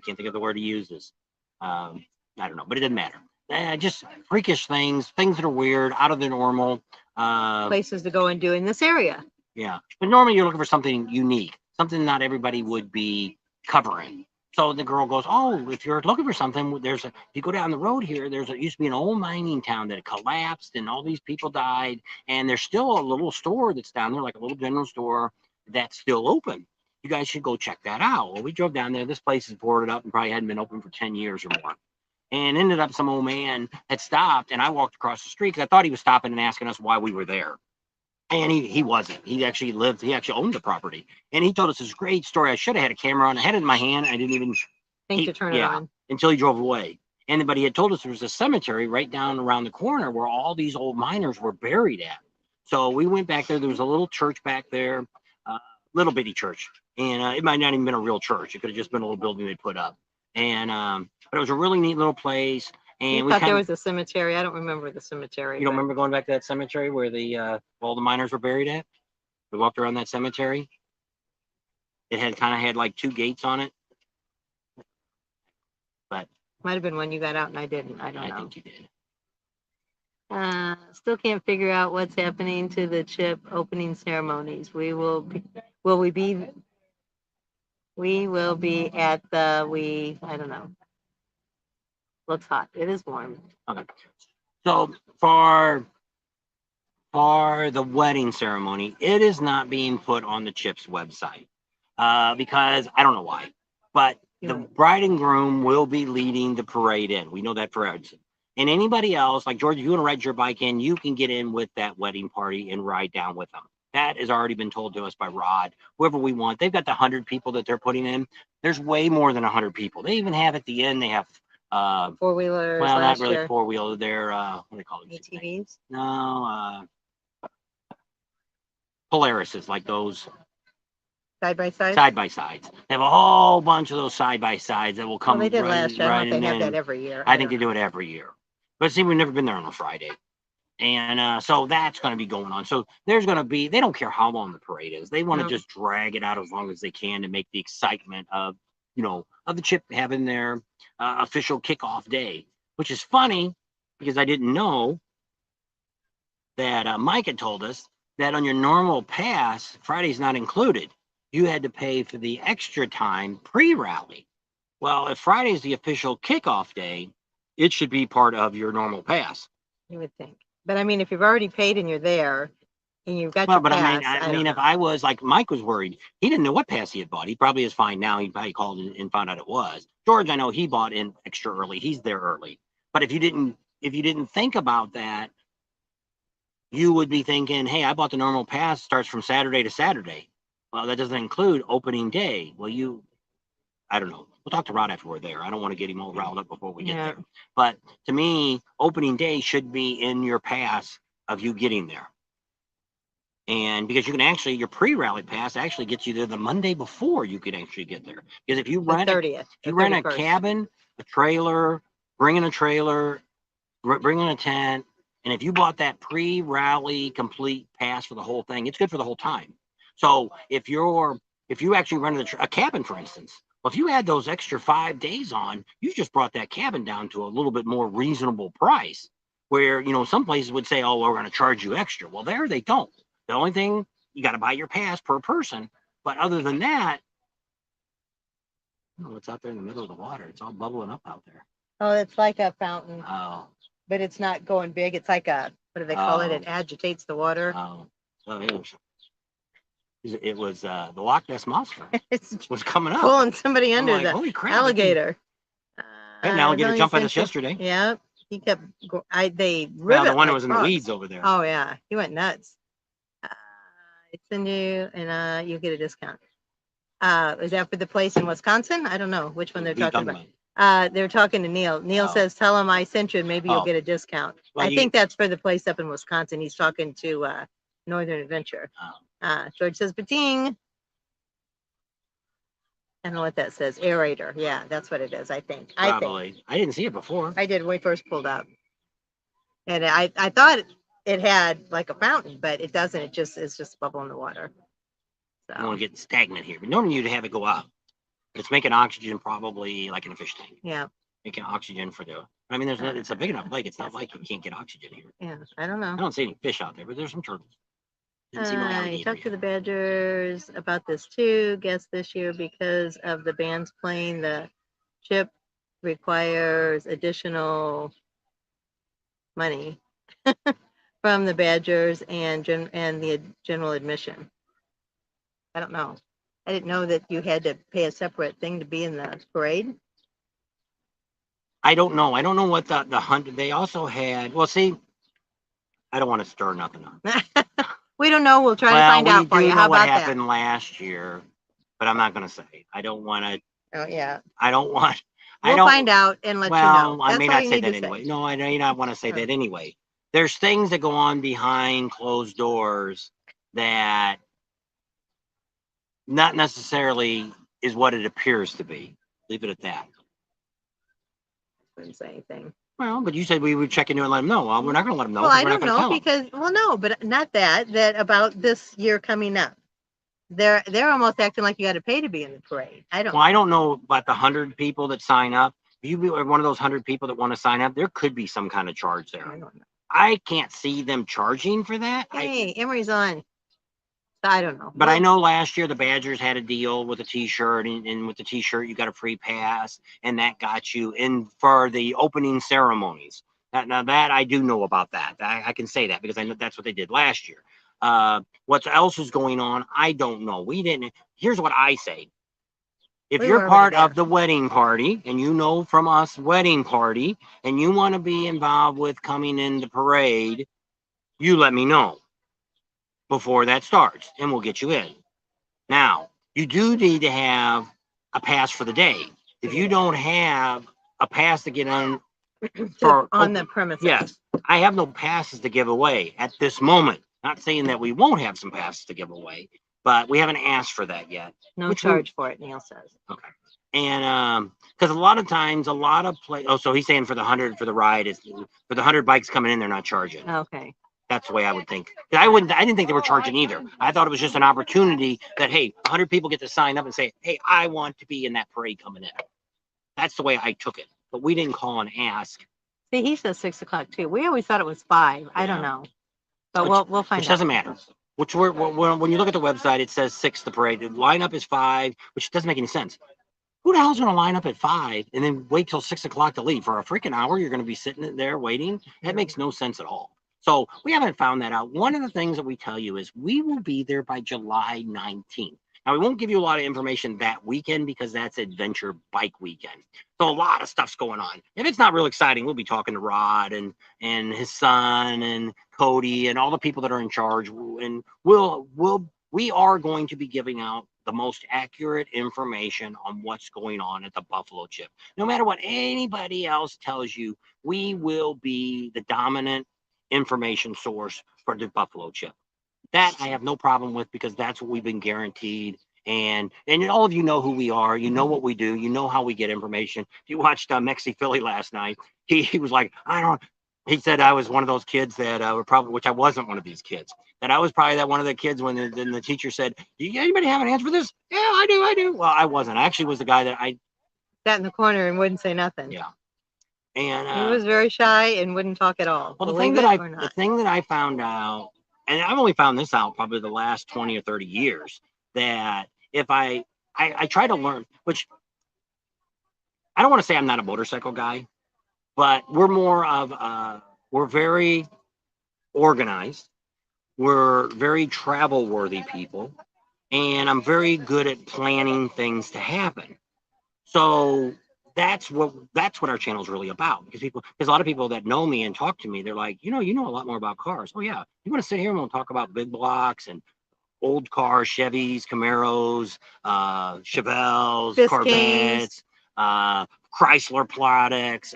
can't think of the word he uses. I don't know, but it doesn't matter. Just freakish things that are weird, out of the normal. Places to go and do in this area. Yeah, but normally you're looking for something unique, something not everybody would be covering. So the girl goes, oh, if you're looking for something, if you go down the road here, it used to be an old mining town that collapsed and all these people died. And there's still a little store that's down there, like a little general store that's still open. You guys should go check that out. Well, we drove down there. This place is boarded up and probably hadn't been open for 10 years or more. And ended up some old man had stopped, and I walked across the street because I thought he was stopping and asking us why we were there. And he wasn't. He actually owned the property. And he told us this great story. I should have had a camera on. I had it in my hand. I didn't even think to turn it on until he drove away. But he had told us there was a cemetery right down around the corner where all these old miners were buried at. So we went back there. There was a little church back there, little bitty church, and it might not even been a real church. It could have just been a little building they put up. And but it was a really neat little place. And You we thought there kind was a cemetery. I don't remember the cemetery. you don't but- remember going back to that cemetery where the all the miners were buried at? We walked around that cemetery. It had kind of had like 2 gates on it. But Might have been when you got out and I didn't. I don't I know. think you did. Still can't figure out what's happening to the chip opening ceremonies. We will be at I don't know. Looks hot. It is warm. Okay. So for the wedding ceremony, it is not being put on the CHIP's website because I don't know why, but the bride and groom will be leading the parade in. We know that for everything. And anybody else, like George, if you want to ride your bike in, you can get in with that wedding party and ride down with them. That has already been told to us by Rod, whoever we want. They've got the 100 people that they're putting in. There's way more than 100 people. They even have at the end, they have Four-wheelers. well, not last really year. four-wheeler. They're what do they call it? ATVs. No, Polarises, like those Side by side. side by sides. They have a whole bunch of those side by sides that will come. Well, they did last year. I don't know if they have in. that every year. I think they do it every year. But see, we've never been there on a Friday. And so that's going to be going on. So there's going to be, they don't care how long the parade is. They want to just drag it out as long as they can to make the excitement of, of the CHIP having their official kickoff day, which is funny because I didn't know that Mike had told us that on your normal pass, Friday's not included. You had to pay for the extra time pre-rally. Well, if Friday's the official kickoff day, it should be part of your normal pass. You would think. But I mean, if you've already paid and you're there and you've got Well, your but pass, I mean, if I was like Mike was worried, he didn't know what pass he had bought. He probably is fine now. He probably called and found out it was. George, I know he bought in extra early. He's there early. But if you didn't think about that, you would be thinking, hey, I bought the normal pass, starts from Saturday to Saturday. Well, that doesn't include opening day. Well, I don't know. We'll talk to Rod after we're there. I don't want to get him all riled up before we get there. But to me, opening day should be in your pass of you getting there. And because you can actually, your pre-rally pass actually gets you there the Monday before you can actually get there. Because if you rent a cabin, a trailer, bring in a tent, and if you bought that pre-rally complete pass for the whole thing, it's good for the whole time. So if you actually rented a cabin, for instance, well, if you had those extra 5 days on, you just brought that cabin down to a little bit more reasonable price. Where some places would say, "Oh, we're going to charge you extra." Well, there they don't. The only thing, you got to buy your pass per person. But other than that, it's out there in the middle of the water. It's all bubbling up out there. Oh, it's like a fountain. Oh. But it's not going big. It's like what do they call it? It agitates the water. Oh. So it was the Loch Ness Monster was coming up. Pulling somebody under like, the holy crap, alligator. An alligator jumped at us yesterday. Yep. He kept they Well, ribbit the one that like was in the frogs. weeds over there. Oh yeah, he went nuts. It's in you, and you get a discount. Is that for the place in Wisconsin? I don't know which one they're talking about. They're talking to Neil. Neil says, "Tell him I sent you, and maybe you'll get a discount." Well, I think that's for the place up in Wisconsin. He's talking to Northern Adventure. George says, "Bating." I don't know what that says. Aerator. Yeah, that's what it is. I think. Probably. I didn't see it before. I did when we first pulled up, and I thought it had like a fountain, but it doesn't. It's just a bubble in the water. So. I don't want to get stagnant here, but normally you'd have it go up. It's making oxygen probably like in a fish tank. Yeah. Making oxygen for I mean, it's a big enough lake. It's not like you can't get oxygen here. Yeah, I don't know. I don't see any fish out there, but there's some turtles. You talked to the Badgers about this too. Guess this year, because of the bands playing, the CHIP requires additional money from the Badgers and the general admission. I don't know. I didn't know that you had to pay a separate thing to be in the parade. I don't know. I don't know what the hunt. They also had. Well, see, I don't want to stir nothing up. We don't know. We'll try to find out for you. How about that? What happened last year, but I'm not going to say. I don't want to. Oh yeah. I don't want I We'll don't. find out and let you know. Well, I That's may all not you say need that to anyway. say. No, I may not want to say Oh. that anyway. There's things that go on behind closed doors that not necessarily is what it appears to be. Leave it at that. Didn't say anything. Well, but you said we would check into it and let them know. Well, we're not going to let them know. Well, 'Cause I we're not don't going to know tell them. because, well, no, but not that about this year coming up. They're almost acting like you got to pay to be in the parade. I don't. Well, I don't know about the 100 people that sign up. If you are one of those 100 people that want to sign up, there could be some kind of charge there. I don't know. I can't see them charging for that. Hey, Emery's on. I don't know. But I know last year the Badgers had a deal with a T-shirt, and with the T-shirt you got a free pass, and that got you in for the opening ceremonies. Now that I do know about that. I can say that because I know that's what they did last year. What else is going on? I don't know. We didn't. Here's what I say. If We you're were part already of the wedding party and you know from us wedding party and you want to be involved with coming in the parade, you let me know before that starts and we'll get you in. Now, you do need to have a pass for the day. If you don't have a pass to get on for on the premises. yes, I have no passes to give away at this moment. Not saying that we won't have some passes to give away, but we haven't asked for that yet. No charge for it, Neil says. Okay. And because a lot of times, a lot of so he's saying for the 100 for the ride is for the 100 bikes coming in, they're not charging. Okay. That's the way I would think. I didn't think they were charging either. I thought it was just an opportunity that, hey, 100 people get to sign up and say, hey, I want to be in that parade coming in. That's the way I took it. But we didn't call and ask. See, he says 6 o'clock too. We always thought it was 5. I don't know. But we'll find out. Which doesn't matter. Which when you look at the website, it says 6 the parade. The lineup is 5, which doesn't make any sense. Who the hell's going to line up at 5 and then wait till 6 o'clock to leave for a freaking hour? You're going to be sitting there waiting. That makes no sense at all. So we haven't found that out. One of the things that we tell you is we will be there by July 19th. Now, we won't give you a lot of information that weekend because that's Adventure Bike Weekend. So a lot of stuff's going on. If it's not real exciting, we'll be talking to Rod and his son and Cody and all the people that are in charge. And we are going to be giving out the most accurate information on what's going on at the Buffalo Chip. No matter what anybody else tells you, we will be the dominant information source for the Buffalo Chip. That I have no problem with because that's what we've been guaranteed. And all of you know who we are. You know what we do. You know how we get information. If you watched Mexi Philly last night, he was like, he said I was one of those kids that were probably, which I wasn't one of these kids, that I was probably that one of the kids when the teacher said, anybody have an answer for this? Yeah, I do. Well, I wasn't. I actually was the guy that I sat in the corner and wouldn't say nothing. Yeah. And he was very shy and wouldn't talk at all. Well, the thing that I found out, and I've only found this out probably the last 20 or 30 years, that if I try to learn, which I don't want to say I'm not a motorcycle guy, but we're more of we're very organized. We're very travel worthy people. And I'm very good at planning things to happen. So that's what our channel is really about. Because a lot of people that know me and talk to me, they're like, you know a lot more about cars. Oh yeah, you want to sit here and we'll talk about big blocks and old cars, Chevys, Camaros, Chevelles, Biscaynes. Corvettes, Chrysler products,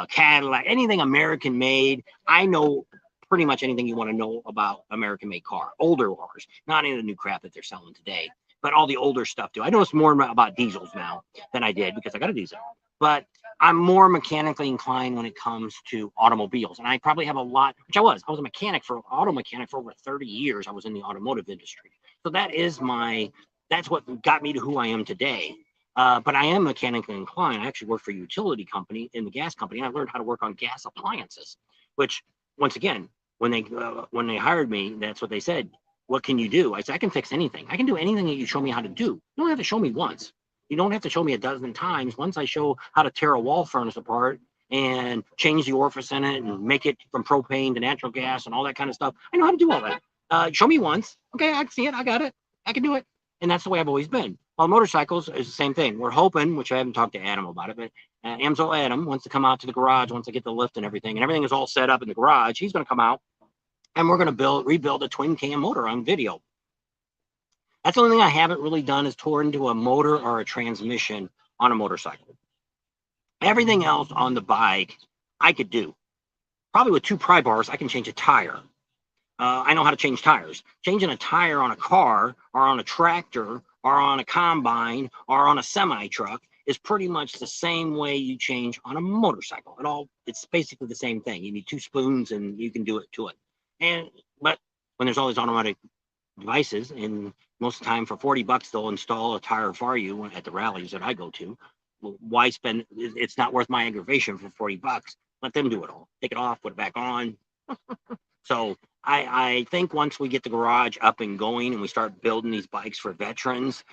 Cadillac, anything American made. I know pretty much anything you want to know about American made car, older cars, not any of the new crap that they're selling today, but all the older stuff too. I know it's more about diesels now than I did because I got a diesel, but I'm more mechanically inclined when it comes to automobiles. And I probably have a lot, which I was a auto mechanic for over 30 years. I was in the automotive industry. So that's what got me to who I am today. But I am mechanically inclined. I actually work for a utility company in the gas company. And I learned how to work on gas appliances, which once again, when they hired me, that's what they said. What can you do? I said, I can fix anything. I can do anything that you show me how to do. You don't have to show me once. You don't have to show me a dozen times. Once I show how to tear a wall furnace apart and change the orifice in it and make it from propane to natural gas and all that kind of stuff, I know how to do all that. Show me once. Okay, I can see it. I got it. I can do it. And that's the way I've always been. Well, motorcycles is the same thing. We're hoping, which I haven't talked to Adam about it, but Amso Adam wants to come out to the garage once I get the lift and everything is all set up in the garage. He's going to come out and we're going to rebuild a twin cam motor on video. That's the only thing I haven't really done is tore into a motor or a transmission on a motorcycle. Everything else on the bike, I could do. Probably with 2 pry bars, I can change a tire. I know how to change tires. Changing a tire on a car or on a tractor or on a combine or on a semi truck is pretty much the same way you change on a motorcycle. It's basically the same thing. You need 2 spoons and you can do it to it. But when there's all these automatic devices, and most of the time for $40 they'll install a tire for you at the rallies that I go to. Why spend? It's not worth my aggravation for $40. Let them do it all. Take it off, put it back on. So I think once we get the garage up and going and we start building these bikes for veterans,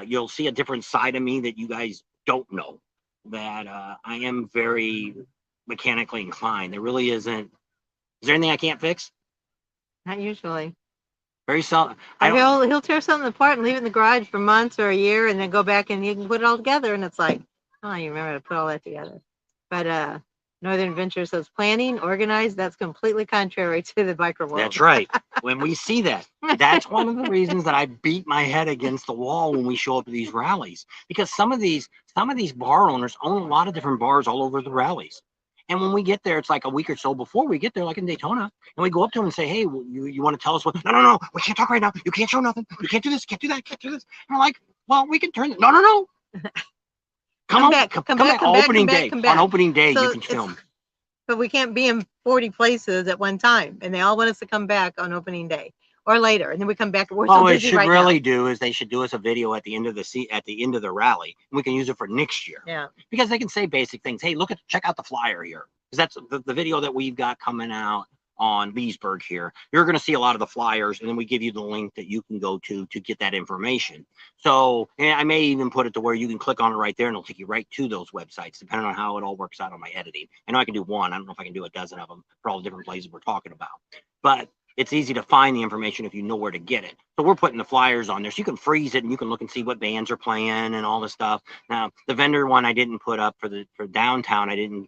you'll see a different side of me that you guys don't know. That I am very mechanically inclined. There really isn't. Is there anything I can't fix? Not usually. Very seldom. He'll tear something apart and leave it in the garage for months or a year, and then go back and he can put it all together. And it's like, oh, you remember to put all that together. But Northern Adventure says planning, organized. That's completely contrary to the biker world. That's right. When we see that, that's one of the reasons that I beat my head against the wall when we show up to these rallies, because some of these bar owners own a lot of different bars all over the rallies. And when we get there, it's like a week or so before we get there, like in Daytona, and we go up to them and say, "Hey, you want to tell us what?" No, we can't talk right now. You can't show nothing. You can't do this. Can't do that. Can't do this. And we're like, "Well, we can turn it." No. Come back. On opening day. On opening day, you can film. But we can't be in 40 places at one time, and they all want us to come back on opening day or later, and then we come back. We're so busy right now. They should do us a video at the end of the rally, and we can use it for next year. Yeah. Because they can say basic things. Hey, check out the flyer here. Because that's the video that we've got coming out on Leesburg here. You're going to see a lot of the flyers, and then we give you the link that you can go to get that information. So, and I may even put it to where you can click on it right there, and it'll take you right to those websites, depending on how it all works out on my editing. I know I can do one. I don't know if I can do a dozen of them for all the different places we're talking about. But it's easy to find the information if you know where to get it. So we're putting the flyers on there, so you can freeze it and you can look and see what bands are playing and all this stuff. Now, the vendor one I didn't put up for downtown.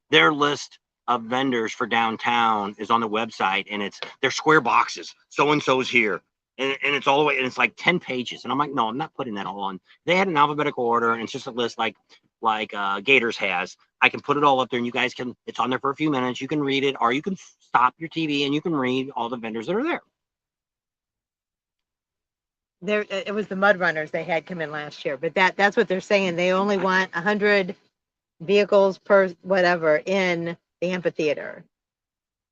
Their list of vendors for downtown is on the website, and they're square boxes. So and so's here, and it's all the way, and it's like 10 pages. And I'm like, no, I'm not putting that all on. They had an alphabetical order, and it's just a list like Gators has. I can put it all up there, and you guys can. It's on there for a few minutes. You can read it, or you can stop your TV and you can read all the vendors that are there. It was the Mud Runners they had come in last year, but that's what they're saying. They only want 100 vehicles per whatever in the amphitheater.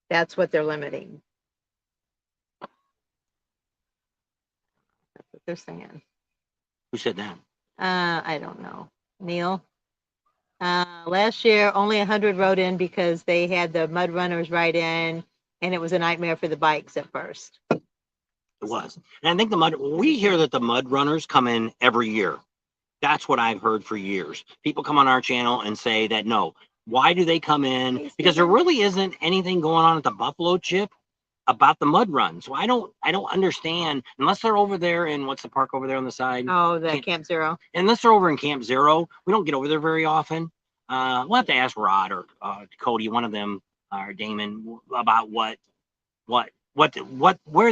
That's what they're limiting. That's what they're saying. Who said that? I don't know. Neil. Last year, only 100 rode in because they had the Mud Runners ride in, and it was a nightmare for the bikes at first. It was. And I think we hear that the Mud Runners come in every year. That's what I've heard for years. People come on our channel and say that, no, why do they come in? Because there really isn't anything going on at the Buffalo Chip about the mud run. So I don't understand, unless they're over there in, what's the park over there on the side? Oh, the Camp Zero. Unless they're over in Camp Zero, we don't get over there very often. We'll have to ask Rod or Cody, one of them, or Damon, about where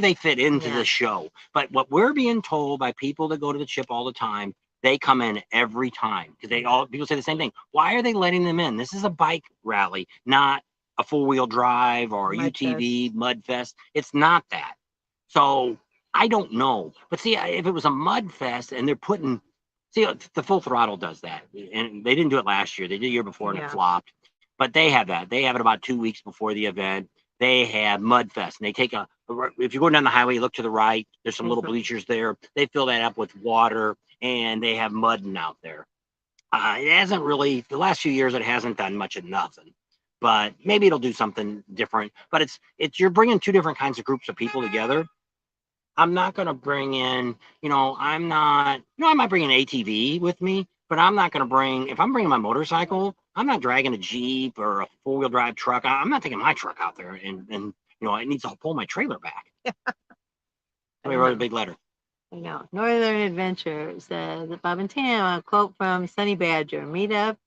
they fit into the show. But what we're being told by people that go to the Chip all the time, they come in every time, because people say the same thing. Why are they letting them in? This is a bike rally, not a 4-wheel drive or UTV mud fest. It's not that. So I don't know. But see, if it was a mud fest and they're putting, the Full Throttle does that, and they didn't do it last year. They did the year before and it flopped. But they have that. They have it about 2 weeks before the event. They have Mud Fest, and they take if you're going down the highway, you look to the right, there's some little bleachers there. They fill that up with water, and they have mudding out there. It hasn't really, the last few years, it hasn't done much of nothing. But maybe it'll do something different. But you're bringing 2 different kinds of groups of people together. I'm not going to bring in, I might bring an ATV with me, but I'm not going to if I'm bringing my motorcycle, I'm not dragging a Jeep or a 4-wheel drive truck. I'm not taking my truck out there and it needs to pull my trailer back. I wrote a big letter. I know. Northern Adventure says, Bob and Tam, a quote from Sunny Badger, meetup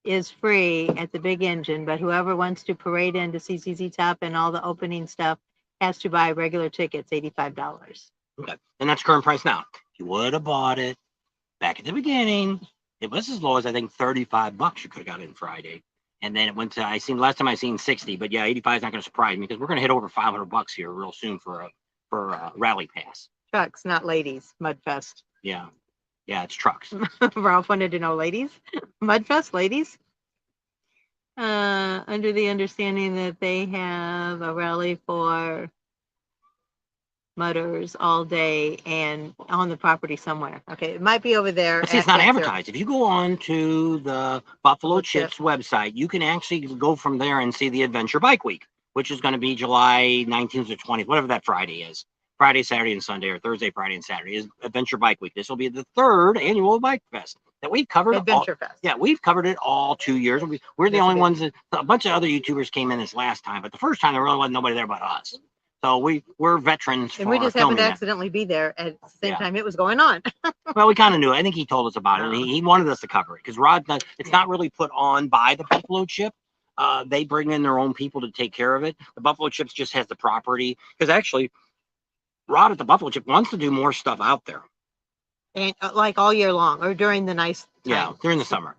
is free at the Big Engine, but whoever wants to parade in to see ZZ Top and all the opening stuff has to buy regular tickets, $85. Okay. And that's current price now. If you would have bought it back at the beginning, it was as low as I think $35 you could have got in Friday. And then it went to, last time I seen 60, but yeah, 85 is not going to surprise me because we're going to hit over $500 here real soon for a rally pass. Trucks, not ladies. Mudfest. Yeah. Yeah, it's trucks. Ralph wanted to know ladies. Mudfest, ladies. Under the understanding that they have a rally for mudders all day and on the property somewhere. Okay, it might be over there. But see, it's not advertised. If you go on to the Buffalo Chips website, you can actually go from there and see the Adventure Bike Week, which is going to be July 19th or 20th, whatever that Friday is. Friday, Saturday, and Sunday, or Thursday, Friday, and Saturday is Adventure Bike Week. This will be the 3rd annual Bike Fest that we've covered. Adventure Fest. Yeah, we've covered it all 2 years. We're the only ones that, a bunch of other YouTubers came in this last time, but the first time there really wasn't nobody there but us. So we're veterans. And we just happened to accidentally be there at the same time it was going on. Well, we kind of knew it. I think he told us about it. And he wanted us to cover it because Rod, it's not really put on by the Buffalo Chip. They bring in their own people to take care of it. The Buffalo Chips just has the property because actually Rod at the Buffalo Chip wants to do more stuff out there. And like all year long or during the nice time. Yeah, during the summer.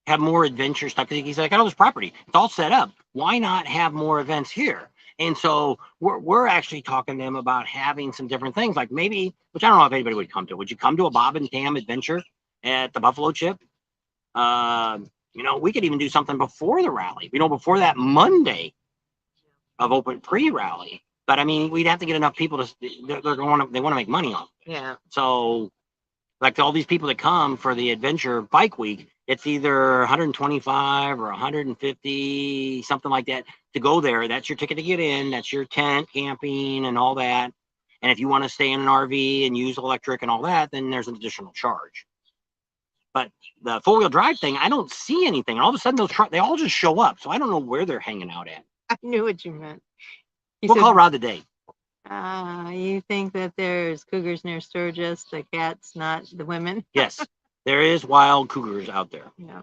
Have more adventure stuff. He's like, I got all this property. It's all set up. Why not have more events here? And so we're actually talking to them about having some different things, like maybe, which I don't know if anybody would come to. Would you come to a Bob and Tam adventure at the Buffalo Chip? We could even do something before the rally, before that Monday of open pre-rally. But I mean, we'd have to get enough people they want to make money on it. Yeah. So like all these people that come for the Adventure Bike Week, it's either 125 or 150, something like that, to go there. That's your ticket to get in. That's your tent, camping, and all that. And if you want to stay in an RV and use electric and all that, then there's an additional charge. But the four-wheel drive thing, I don't see anything. And all of a sudden, those trucks, they all just show up. So I don't know where they're hanging out at. I knew what you meant. We'll call Rod today. You think that there's cougars near Sturgis, the cats, not the women? Yes, there is wild cougars out there. Yeah.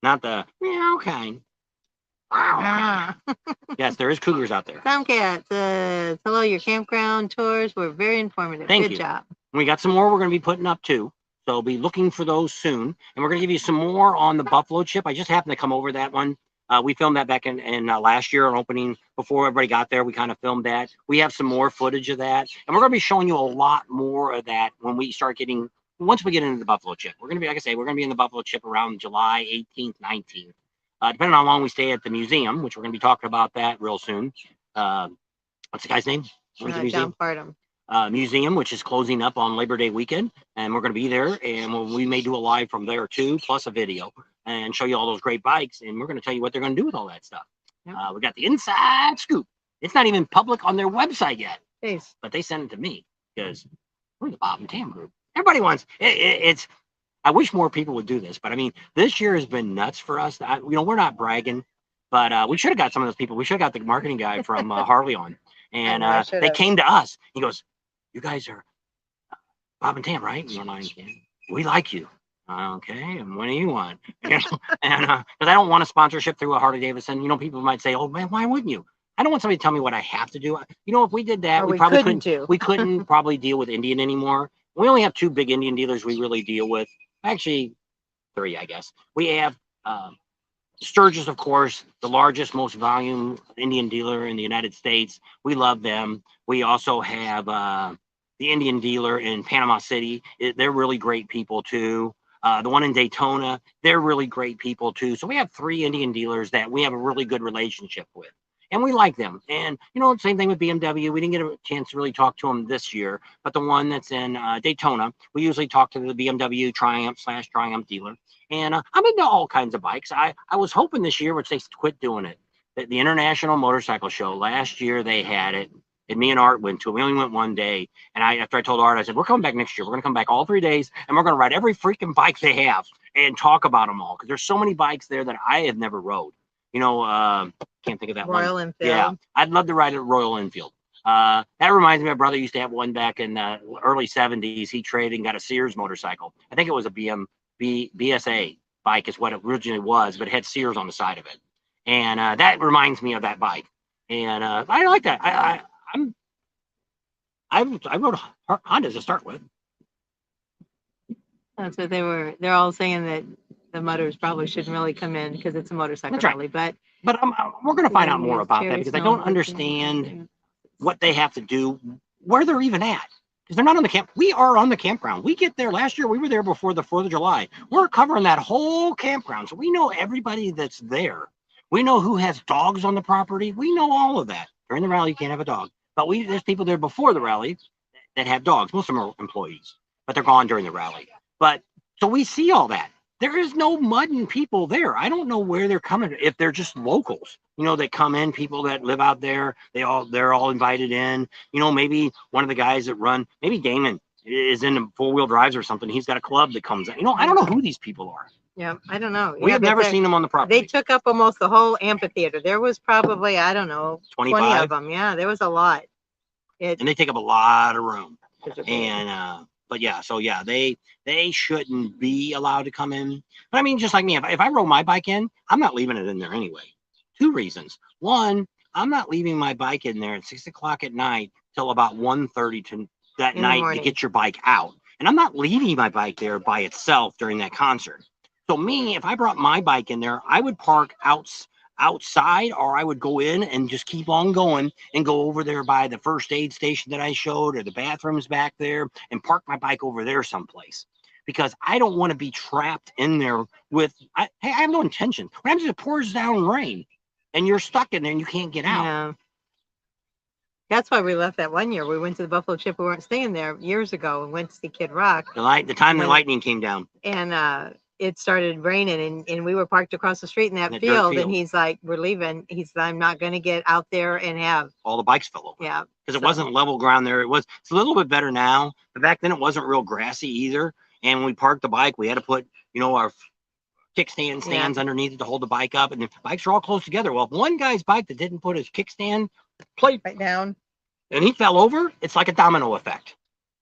Not the meow kind. Wow. Yes, there is cougars out there. Tomcats, hello, your campground tours were very informative. Thank you. Good job. We got some more we're going to be putting up too. So be looking for those soon. And we're going to give you some more on the Buffalo Chip. I just happened to come over that one. We filmed that back in last year on opening before everybody got there. We kind of filmed that. We have some more footage of that. And we're going to be showing you a lot more of that when we start getting, once we get into the Buffalo Chip. We're going to be, like I say, we're going to be in the Buffalo Chip around July 18th, 19th. Depending on how long we stay at the museum, which we're going to be talking about that real soon. What's the guy's name? John Farnham. Museum, which is closing up on Labor Day weekend. And we're going to be there. And we may do a live from there too, plus a video. And show you all those great bikes, and we're going to tell you what they're going to do with all that stuff. Yep. We got the inside scoop. It's not even public on their website yet, but they sent it to me because we're the Bob and Tam group. Everybody wants it's. I wish more people would do this, but I mean, this year has been nuts for us. We're not bragging, but we should have got some of those people. We should have got the marketing guy from Harley on, and they came to us. He goes, "You guys are Bob and Tam, right?" And we're like, "Yeah, we like you." Okay, and what do you want? And because I don't want a sponsorship through a Harley Davidson. People might say, "Oh man, why wouldn't you?" I don't want somebody to tell me what I have to do. If we did that, we probably couldn't. We couldn't probably deal with Indian anymore. We only have 2 big Indian dealers we really deal with. Actually, 3, I guess. We have Sturgis, of course, the largest, most volume Indian dealer in the United States. We love them. We also have the Indian dealer in Panama City. They're really great people too. The one in Daytona, they're really great people too. So we have 3 Indian dealers that we have a really good relationship with. And we like them. And, same thing with BMW. We didn't get a chance to really talk to them this year. But the one that's in Daytona, we usually talk to the BMW Triumph dealer. And I'm into all kinds of bikes. I was hoping this year, which they quit doing it, that the International Motorcycle Show, last year they had it. And me and Art went to it. We only went one day. And after I told Art, I said, we're coming back next year. We're going to come back all 3 days. And we're going to ride every freaking bike they have and talk about them all. Because there's so many bikes there that I have never rode. Can't think of that one. Royal Enfield. Yeah, I'd love to ride a Royal Enfield. That reminds me, my brother used to have one back in the early 70s. He traded and got a Sears motorcycle. I think it was a BSA bike is what it originally was, but it had Sears on the side of it. And that reminds me of that bike. And I like that. I rode Hondas to start with. That's what they're all saying that the mutters probably shouldn't really come in because it's a motorcycle That's right. rally. But But we're going to find out more about that cherry because I snow don't and birthday understand what they have to do, where they're even at. Because they're not on the camp. We are on the campground. We get there. Last year, we were there before the 4th of July. We're covering that whole campground. So we know everybody that's there. We know who has dogs on the property. We know all of that. During the rally, you can't have a dog. But there's people there before the rally that have dogs. Most of them are employees, but they're gone during the rally. But so we see all that. There is no mudding people there. I don't know where they're coming. If they're just locals, they come in, people that live out there, they're all invited in. Maybe one of the guys that run, maybe Damon is in 4-wheel drives or something. He's got a club that comes in. I don't know who these people are. Yeah, I don't know. We have never seen them on the property. They took up almost the whole amphitheater. There was probably, I don't know, 20 of them. Yeah, there was a lot. And they take up a lot of room. And but yeah, so yeah, they shouldn't be allowed to come in. But I mean, just like me, if I roll my bike in, I'm not leaving it in there anyway. 2 reasons. One, I'm not leaving my bike in there at 6 o'clock at night till about 1:30 that night to get your bike out. And I'm not leaving my bike there by itself during that concert. So me, if I brought my bike in there, I would park outside, or I would go in and just keep on going and go over there by the first aid station that I showed, or the bathrooms back there, and park my bike over there someplace, because I don't want to be trapped in there hey, I have no intention. What happens if it pours down rain and you're stuck in there and you can't get out? Yeah. That's why we left that one year. We went to the Buffalo Chip. We weren't staying there years ago and went to see Kid Rock. The time the lightning came down. And it started raining, and we were parked across the street in that field. And he's like, we're leaving. He's, I'm not going to get out there and have all the bikes fell over. Yeah. Because it wasn't level ground there. It's a little bit better now, but back then it wasn't real grassy either. And when we parked the bike, we had to put, our kickstand stands underneath it to hold the bike up. And the bikes are all close together. Well, if one guy's bike that didn't put his kickstand plate right down and he fell over, it's like a domino effect.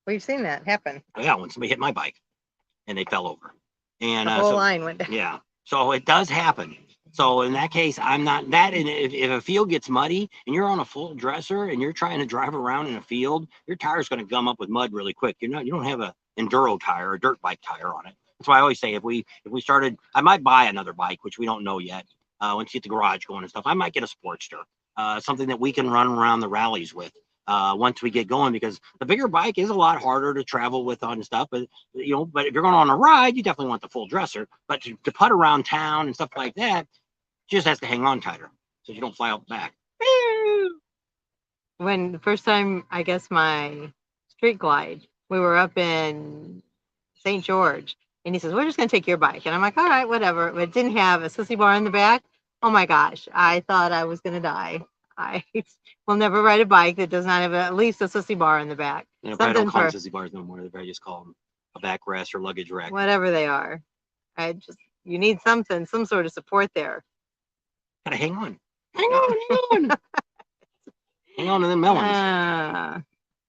We've seen that happen. Yeah, when somebody hit my bike and they fell over. And the whole line went down. Yeah. So it does happen. So in that case, I'm not that. And if a field gets muddy and you're on a full dresser and you're trying to drive around in a field, your tire's going to gum up with mud really quick. You don't have a enduro tire or a dirt bike tire on it. That's why I always say if we started, I might buy another bike, which we don't know yet. Once you get the garage going and stuff, I might get a Sportster, something that we can run around the rallies with. Once we get going, because the bigger bike is a lot harder to travel with on stuff, but if you're going on a ride, you definitely want the full dresser. But to putt around town and stuff like that, just has to hang on tighter so you don't fly out the back. When the first time, I guess, my street glide, we were up in St. George, and he says, we're just going to take your bike. And I'm like, all right, whatever. But it didn't have a sissy bar in the back. Oh my gosh, I thought I was going to die. I will never ride a bike that does not have at least a sissy bar in the back. I don't call them sissy bars no more. They just call them a backrest or luggage rack. Whatever they are. You need some sort of support there. Gotta hang on. Hang on. Hang on to the melons.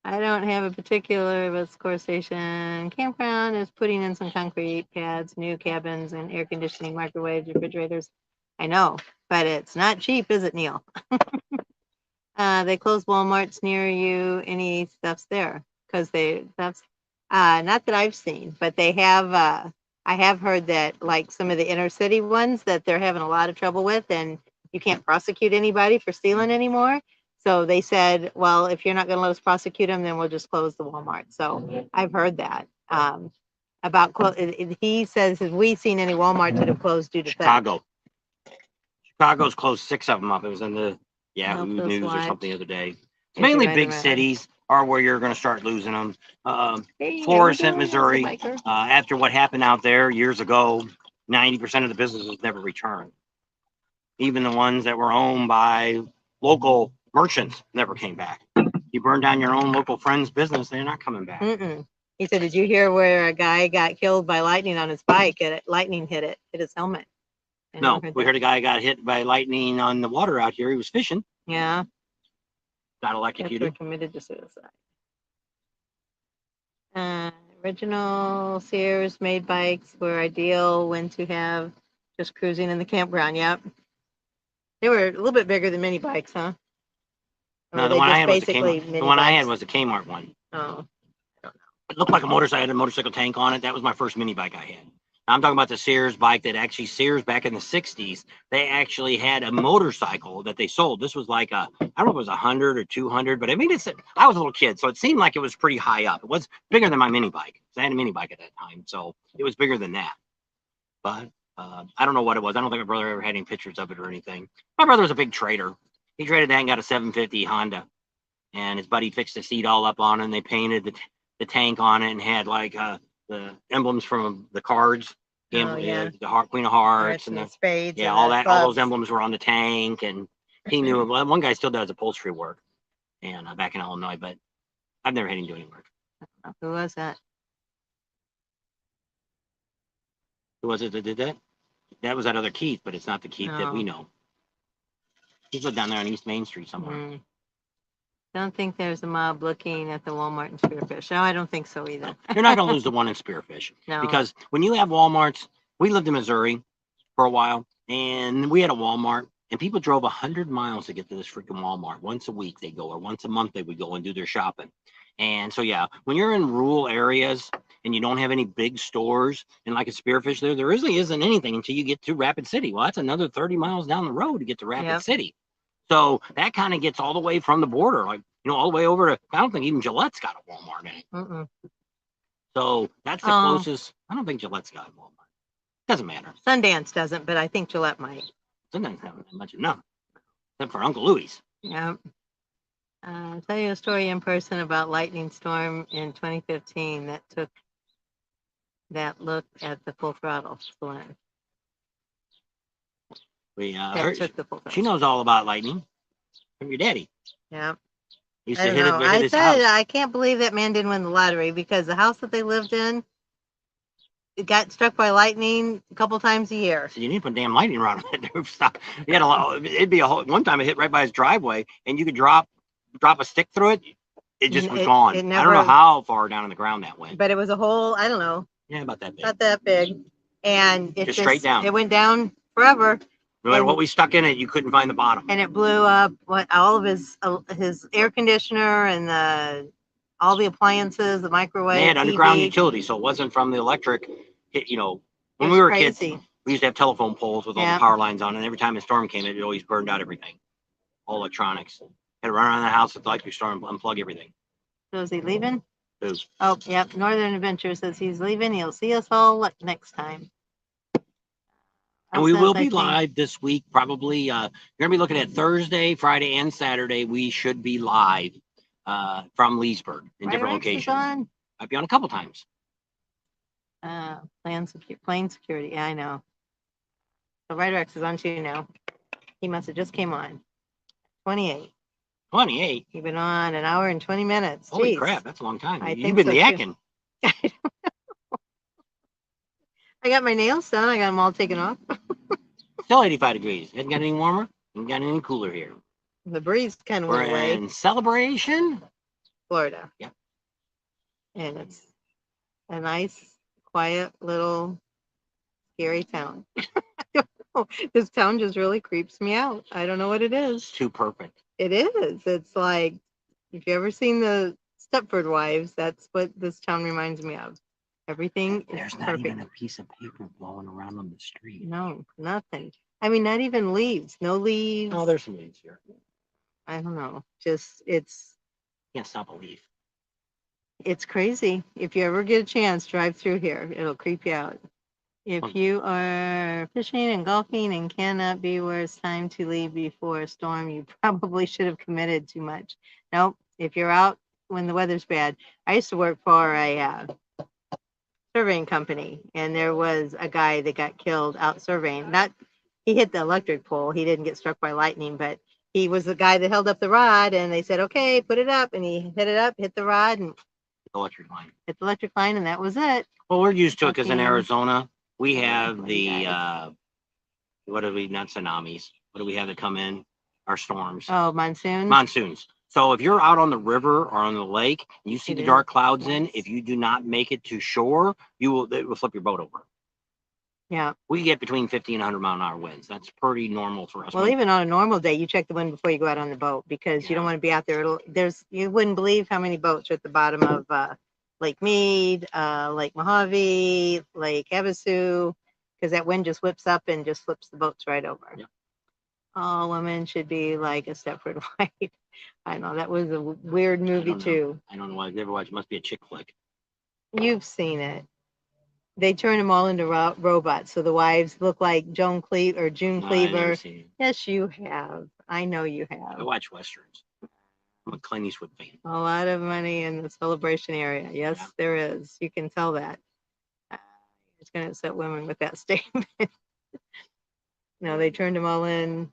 I don't have a particular, but Score Station Campground is putting in some concrete pads, new cabins, and air conditioning, microwaves, refrigerators. I know, but it's not cheap, is it, Neil? They close Walmarts near you. Any stuff's there because that's not that I've seen, but they have. I have heard that like some of the inner city ones that they're having a lot of trouble with, and you can't prosecute anybody for stealing anymore. So they said, well, if you're not going to let us prosecute them, then we'll just close the Walmart. So I've heard that he says, have we seen any Walmarts that have closed due to Chicago? Chicago's closed 6 of them up. It was in the Yahoo News or something the other day. It's mainly big cities are where you're going to start losing them. Florissant, Missouri, after what happened out there years ago, 90% of the businesses never returned. Even the ones that were owned by local merchants never came back. You burn down your own local friend's business, they're not coming back. He said, did you hear where a guy got killed by lightning on his bike? Lightning hit his helmet. No, we heard a guy got hit by lightning on the water out here. He was fishing. Yeah. Got electrocuted. Committed to suicide. Original Sears made bikes were ideal when to have just cruising in the campground. Yep. They were a little bit bigger than mini bikes, huh? No, the one I had was the Kmart one. Oh. It looked like a motorcycle. I had a motorcycle tank on it. That was my first mini bike I had. I'm talking about the Sears bike that actually Sears back in the 60s, they actually had a motorcycle that they sold. This was like I don't know if it was 100 or 200, but I mean, I was a little kid, so it seemed like it was pretty high up. It was bigger than my mini bike. I had a mini bike at that time, so it was bigger than that. But I don't know what it was. I don't think my brother ever had any pictures of it or anything. My brother was a big trader. He traded that and got a 750 Honda, and his buddy fixed the seat all up on it, and they painted the tank on it and had like the emblems from the cards, Oh, yeah. the Queen of Hearts, and the spades. yeah, and all the that, all those clubs. emblems were on the tank, and he knew him. One guy still does upholstery work, and back in Illinois, but I've never had him do any work. Who was that? Who was it that did that? That was that other Keith, but it's not the Keith that we know. He's lived down there on East Main Street somewhere. Mm. Don't think there's a mob looking at the Walmart in Spearfish. No, I don't think so either. You're not going to lose the one in Spearfish. No. Because when you have Walmarts, we lived in Missouri for a while, and we had a Walmart, and people drove 100 miles to get to this freaking Walmart. Once a week they go, or once a month they would go and do their shopping. And so, yeah, when you're in rural areas and you don't have any big stores, and like a Spearfish there really isn't anything until you get to Rapid City. Well, that's another 30 miles down the road to get to Rapid City. So that kind of gets all the way from the border, like, all the way over to, I don't think even Gillette's got a Walmart in it. So that's the closest. I don't think Gillette's got a Walmart. Doesn't matter. Sundance doesn't, but I think Gillette might. Sundance hasn't much enough, except for Uncle Louie's. Yeah. I'll tell you a story in person about lightning storm in 2015 that took that look at the full throttle storm. She knows all about lightning from your daddy. Yeah. Used to hit it with his house. I can't believe that man didn't win the lottery, because the house that they lived in, it got struck by lightning a couple times a year. So you need to put a damn lightning rod on that roof. Stop. He had a lot. It'd be one time it hit right by his driveway, and you could drop a stick through it. It just was gone. I don't know how far down in the ground that went. But it was a hole. I don't know. Yeah, about that big. Not that big, and it just straight down. It went down forever. No matter what we stuck in it, you couldn't find the bottom. And it blew up all of his air conditioner and all the appliances, the microwave. They had underground utilities, so it wasn't from the electric. When we were kids, we used to have telephone poles with all the power lines on, and every time a storm came, it always burned out everything, all electronics. Had to run around the house with the electric storm, unplug everything. So is he leaving? Who? Oh, yep. Northern Adventure says he's leaving. He'll see us all next time. And we will be live this week, probably. You're going to be looking at Thursday, Friday, and Saturday. We should be live from Leesburg in different locations. I'll be on a couple times. Plane security. Yeah, I know. So Ryder-X is on too now. He must have just came on. 28. 28? He's been on an hour and 20 minutes. Holy crap, that's a long time. You've been yakking. I got my nails done. I got them all taken off. Still 85 degrees. Hasn't got any warmer. Hasn't got any cooler here. The breeze kind of went away. We're in Celebration, Florida. Yeah. And it's a nice, quiet, little, scary town. I don't know. This town just really creeps me out. I don't know what it is. Too perfect. It is. It's like, if you ever seen the Stepford Wives, that's what this town reminds me of. Everything There's is not perfect. even a piece of paper blowing around on the street. No, nothing. I mean, not even leaves. No leaves. Oh, there's some leaves here. I don't know. Just Can't stop a leaf. It's crazy. If you ever get a chance, drive through here. It'll creep you out. If you are fishing and golfing and cannot be where it's time to leave before a storm, you probably should have committed too much. Nope. If you're out when the weather's bad. I used to work for a surveying company, and there was a guy that got killed out surveying. He hit the electric pole. He didn't get struck by lightning, but he was the guy that held up the rod, and they said, okay, put it up. And he hit it up, hit the rod, and Electric line. hit the electric line, and that was it. Well, we're used to it because in Arizona, we have the, not tsunamis. What do we have that come in? Our storms. Oh, monsoon? Monsoons. So if you're out on the river or on the lake and you see the dark clouds in, if you do not make it to shore, it will flip your boat over. Yeah. We get between 50 and 100 mile an hour winds. That's pretty normal for us. Well, even on a normal day, you check the wind before you go out on the boat, because you don't want to be out there. You wouldn't believe how many boats are at the bottom of Lake Mead, Lake Mojave, Lake Havasu, because that wind just whips up and just flips the boats right over. Yep. All women should be like a Stepford Wife. I know that was a weird movie too. I don't know why I've never watched. It must be a chick flick. You've seen it. They turn them all into robots, so the wives look like June No, I never Cleaver. seen it. Yes, you have. I know you I have. watch westerns. I'm a Clint Eastwood fan. A lot of money in the Celebration area. Yes, Yeah. there is. You can tell that. It's going to upset women with that statement. No, they turned them all in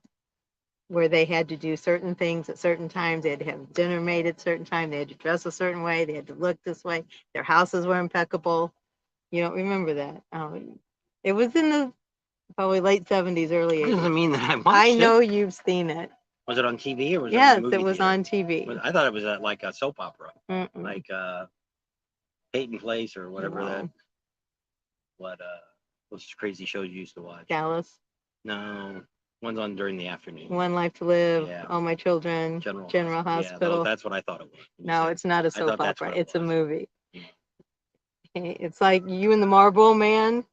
where they had to do certain things at certain times. They had to have dinner made at certain time. They had to dress a certain way. They had to look this way. Their houses were impeccable. You don't remember that? It was in the probably late 70s, early That 80s. doesn't mean that I watched I it. know you've seen it. Was it on TV or was it in Yes, the movie it was theater? on TV. I thought it was like a soap opera, Mm-mm. like Peyton Place or whatever that. No. Those crazy shows you used to watch. Dallas, No, one's on during the afternoon. One Life to Live, Yeah. All My Children, General Hospital. Yeah, that's what I thought it was. No, it's not a I thought soap that's opera. what it It's a was. movie. Yeah. It's like You and the Marlboro Man.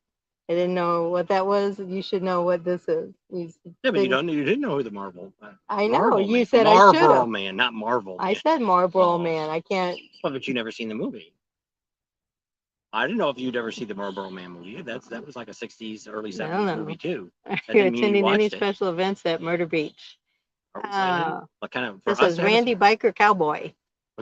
I didn't know what that was. You should know what this is. Yeah, but you didn't know who the Marvel. I know. Marvel You Man. said I should Marlboro have. Man, not Marvel. I Man. said Marlboro Oh. Man. I can't. Well, but you never seen the movie. I didn't know if you'd ever see the Marlboro Man movie. That was like a 60s, early 70s movie too. Are That you didn't mean you attending any watched it. special events at Murder Beach? Are we planning? What kind of? For This us is to have Randy Biker Cowboy.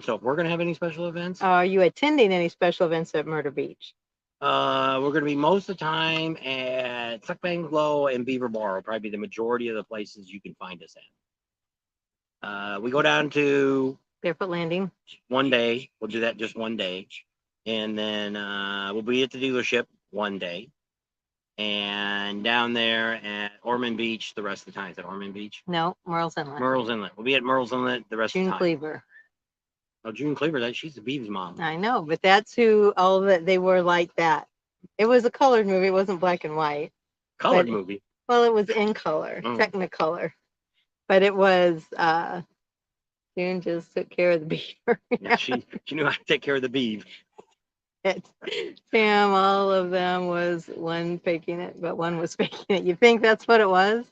So if we're gonna have any special events, Are you attending any special events at Murder Beach? we're gonna be most of the time at Suck Bang Glow and Beaver Bar. Will probably be the majority of the places you can find us at. We go down to Barefoot Landing. one day. We'll do that just one day, and then we'll be at the dealership one day, and down there at Ormond Beach the rest of the time. Is that Ormond Beach? No, Merle's Inlet. Merle's Inlet. We'll be at Merle's Inlet the rest of June the time. Cleaver. Oh, June Cleaver. She's the Beav's mom. I know, but that's who all that they were like that. It was a colored movie. It wasn't black and white. Colored movie. Well, it was in color, Oh. Technicolor, but it was. June just took care of the beaver. Yeah, she knew how to take care of the beef. Sam, all of them was one faking it, but one was faking it. You think that's what it was?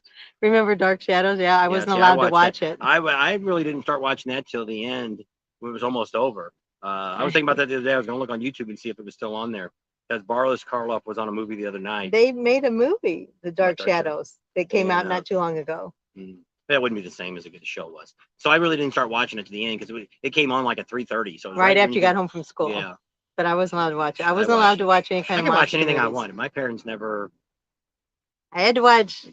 Remember Dark Shadows? Yeah, I wasn't allowed to watch it. I really didn't start watching that till the end. It was almost over. I was thinking about that the other day. I was going to look on YouTube and see if it was still on there. Because Barless Karloff was on a movie the other night. They made a movie, The Dark Shadows, that came out not too long ago. That wouldn't be the same as the show was. So I really didn't start watching it to the end because it came on like at 3:30. So it was right after you got home from school. Yeah. But I wasn't allowed to watch it. I wasn't allowed to watch any kind of. I could watch anything I wanted. My parents never. I had to watch.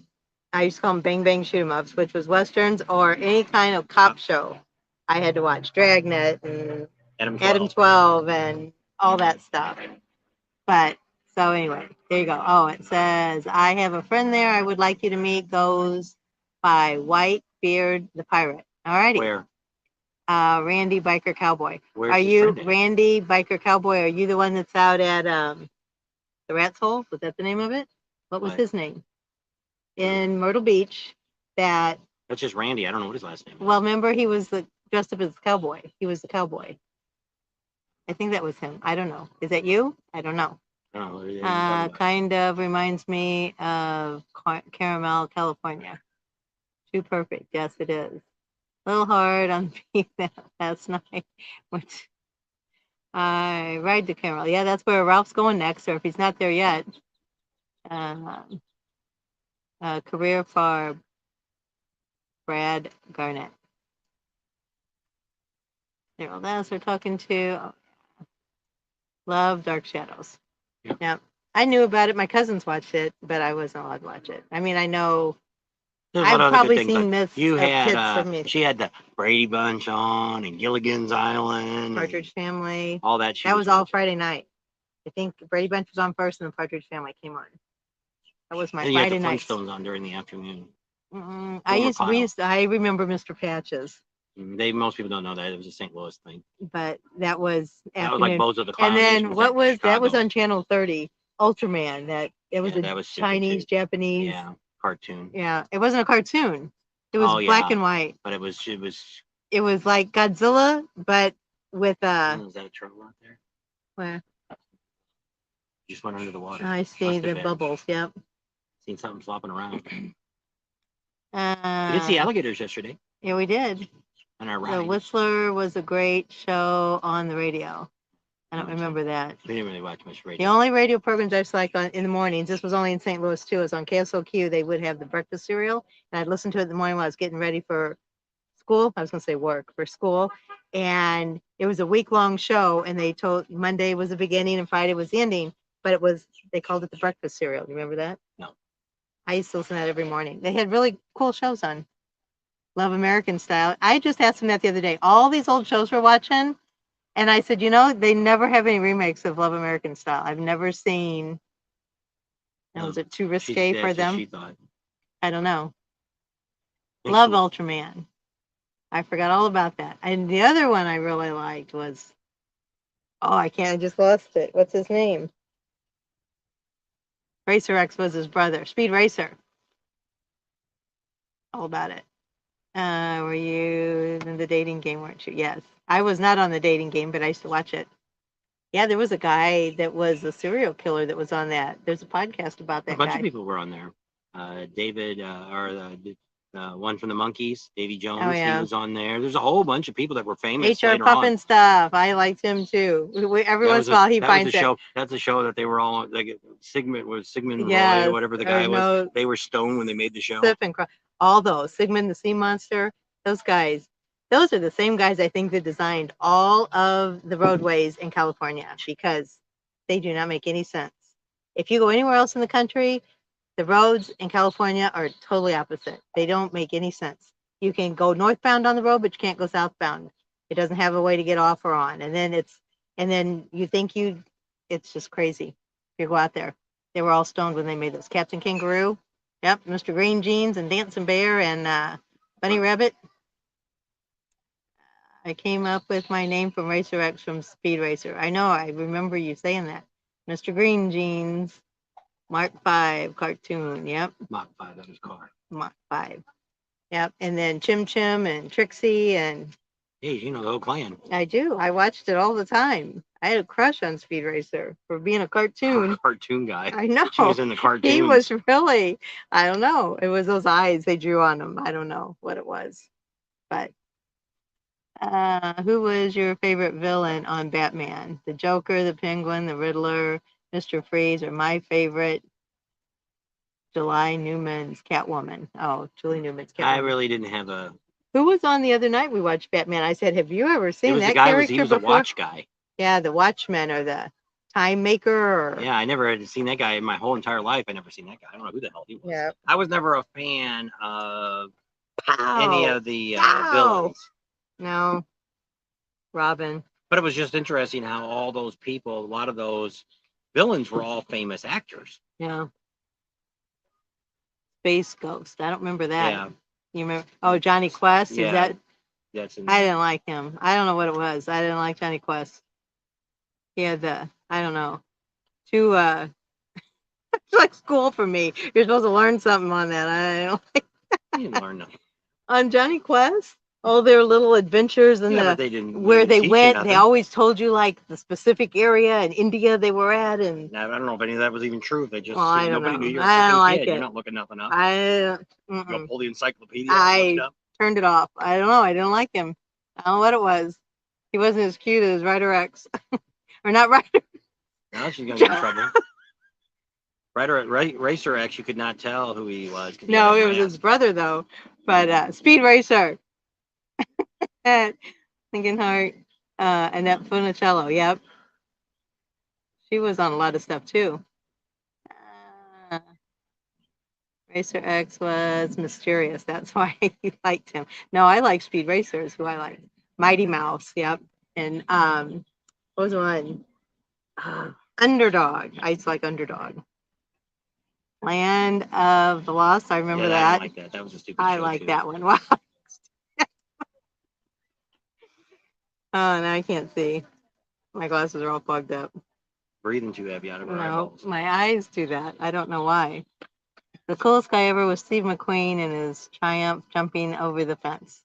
I used to call them Bang Bang Shoot 'em Ups, which was westerns or any kind of cop show. I had to watch Dragnet and Adam 12 and all that stuff. But so anyway, there you go. Oh, it says I have a friend there. I would like you to meet. Goes by Whitebeard the Pirate. All righty. Where? Randy Biker Cowboy. Where's are you Randy Biker Cowboy? Are you the one that's out at the Rat's Hole? Was that the name of it? What was his name? In Myrtle Beach. That's just Randy. I don't know what his last name is. Well, remember he was dressed up as a cowboy. He was the cowboy. I think that was him. I don't know. Is that you? I don't know. Kind of reminds me of Caramel, California. Too perfect. Yes, it is. A little hard on me last night. Which I ride to Caramel. Yeah, that's where Ralph's going next, or if he's not there yet. Career for Brad Garnett. Daryl Lass we're talking to. Love Dark Shadows. Yep. Yeah, I knew about it. My cousins watched it, but I wasn't allowed to watch it. I mean, I know. I've probably seen myths. You had she had the Brady Bunch on and Gilligan's Island, Partridge Family, all that. That was all Friday night. I think Brady Bunch was on first, and the Partridge Family came on. That was my Friday night. Flintstones on during the afternoon. I remember Mr. Patches. Most people don't know that it was a St. Louis thing. But that was afternoon. That was like Bozo the Clown. And then what was that? Was on Channel 30, Ultraman. That was Chinese, Japanese. Yeah, cartoon. Yeah, it wasn't a cartoon. It was black and white. But it was like Godzilla, but with Is that a turtle out there? Where? Just went under the water. I see Must have the been. bubbles. Yep. Seen something flopping around. We did see alligators yesterday Yeah, we did. on our The ride. Whistler was a great show on the radio. I don't remember that. We didn't really watch much The radio. only radio programs I liked on in the mornings, this was only in St. Louis too, is on KSOQ. They would have the breakfast cereal, and I'd listen to it in the morning while I was getting ready for school. I was going to say work for school, and it was a week-long show. And they told Monday was the beginning and Friday was the ending, but they called it the breakfast cereal. You remember that? No. I used to listen to that every morning. They had really cool shows on. Love American Style. I just asked them that the other day. All these old shows we're watching. And I said, they never have any remakes of Love American Style. I've never seen. And was it too risque for them? She thought. I don't know. Love Ultraman. I forgot all about that. And the other one I really liked was, I just lost it. What's his name? Racer X was his brother. Speed Racer. All about it. Were you in the dating game, weren't you? Yes. I was not on the dating game, but I used to watch it. Yeah, there was a guy that was a serial killer that was on that. There's a podcast about that guy. A bunch of people were on there. David, or the one from the Monkees, Davy Jones, he was on there. There's a whole bunch of people that were famous. HR Puffin stuff. I liked him too. Every once in a while he finds it. That's a show that they were all like Sigmund Roy or whatever the guy was. They were stoned when they made the show. All those Sigmund the Sea Monster, those guys. Those are the same guys I think that designed all of the roadways in California because they do not make any sense. If you go anywhere else in the country, the roads in California are totally opposite. They don't make any sense. You can go northbound on the road, but you can't go southbound. It doesn't have a way to get off or on. And then you think it's just crazy. If you go out there, they were all stoned when they made this. Captain Kangaroo, yep, Mr. Green Jeans and Dancing Bear and Bunny Rabbit. I came up with my name from Racer X from Speed Racer. I know, I remember you saying that. Mr. Green Jeans, Mark 5 cartoon, yep. Mark 5, that was car. Mark 5. Yep, and then Chim Chim and Trixie and... Hey, you know the whole clan. I do. I watched it all the time. I had a crush on Speed Racer for being a cartoon. Cartoon guy. I know. She was in the cartoon. He was really, I don't know. It was those eyes they drew on him. I don't know what it was. But who was your favorite villain on Batman? The Joker, the Penguin, the Riddler, Mr. Freeze, or my favorite, Julie Newman's Catwoman. Oh, Julie Newman's Catwoman. I really didn't have a... Who was on the other night we watched Batman? I said, have you ever seen that character he was before? A watch guy. Yeah, the Watchman or the Time Maker. Yeah, I never had seen that guy in my whole entire life. I never seen that guy. I don't know who the hell he was. Yeah. I was never a fan of any of the villains. No. Robin. But it was just interesting how all those people, a lot of those villains were all famous actors. Yeah. Space Ghost. I don't remember that. Yeah. You remember? Oh, Johnny Quest. Yeah. Is that? That's I didn't like him. I don't know what it was. I didn't like Johnny Quest. He had I don't know. Too it's like school for me. You're supposed to learn something on that. I don't like that. You didn't learn nothing. On Johnny Quest? All their little adventures and where they went, they always told you like the specific area in India they were at, and I don't know if any of that was even true. They just I don't nobody know. knew you were I don't like kid. it. You're not looking nothing up. Go pull the encyclopedia. I turned it off. I don't know. I didn't like him. I don't know what it was. He wasn't as cute as Ryder X, or not Ryder. Now she's gonna get in trouble. Racer X, you could not tell who he was. No, it was his brother though. But Speed Racer. Thinking Heart, Annette Funicello, yep. She was on a lot of stuff too. Racer X was mysterious. That's why he liked him. No, I like Speed Racer is who I like. Mighty Mouse, yep. And what was one? Underdog. I used to like Underdog. Land of the Lost. I remember that. I like that. That was a stupid I show like too. that one. Wow. Oh, now I can't see. My glasses are all fogged up. Breathing too heavy out of her eyeballs. My eyes do that. I don't know why. The coolest guy ever was Steve McQueen and his Triumph jumping over the fence.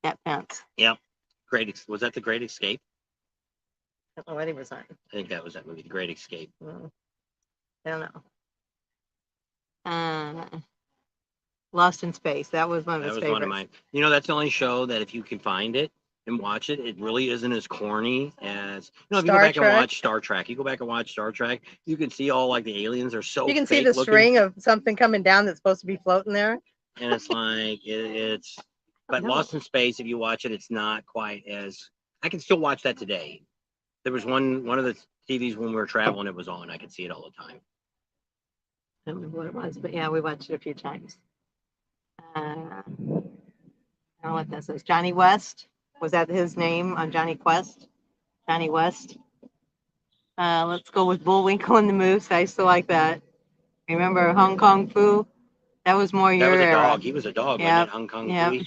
That fence. Yep. Was that the Great Escape? don't know what he was on. I think that was that movie, The Great Escape. I don't know. Lost in Space. That was one of That his was favorites. one of mine. You know, that's the only show that if you can find it and watch it, it really isn't as corny as, you know, if you go Star back and Trek? watch Star Trek, you go back and watch Star Trek, you can see all like the aliens are so You can see fake the looking, string of something coming down that's supposed to be floating there. and it's like it's. But No. Lost in Space, if you watch it, it's not quite as. I can still watch that today. There was one of the TVs when we were traveling, it was on. I could see it all the time. I don't remember what it was, but yeah, we watched it a few times. I don't know what this is. Johnny West. Was that his name on Johnny Quest? Johnny West. Let's go with Bullwinkle and the Moose. I used to like that. Remember Hong Kong Fu? That was more That your was a era. dog. He was a dog, Yep. wasn't it? Hong Kong Yep. Fooey?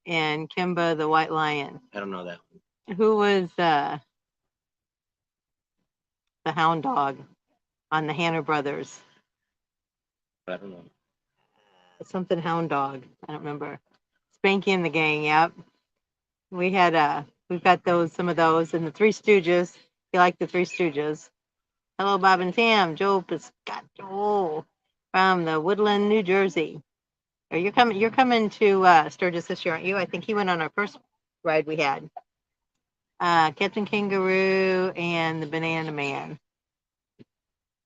And Kimba the White Lion. I don't know that. Who was the hound dog on the Hanna Brothers? I don't know. Something hound dog. I don't remember. Spanky and the Gang. Yep. We had we've got those, some of those, and the Three Stooges. You like the Three Stooges? Hello, Bob and Sam. Joe Piscato from the Woodland, New Jersey. Or you're coming to Sturgis this year, aren't you? I think he went on our first ride we had. Captain Kangaroo and the Banana Man.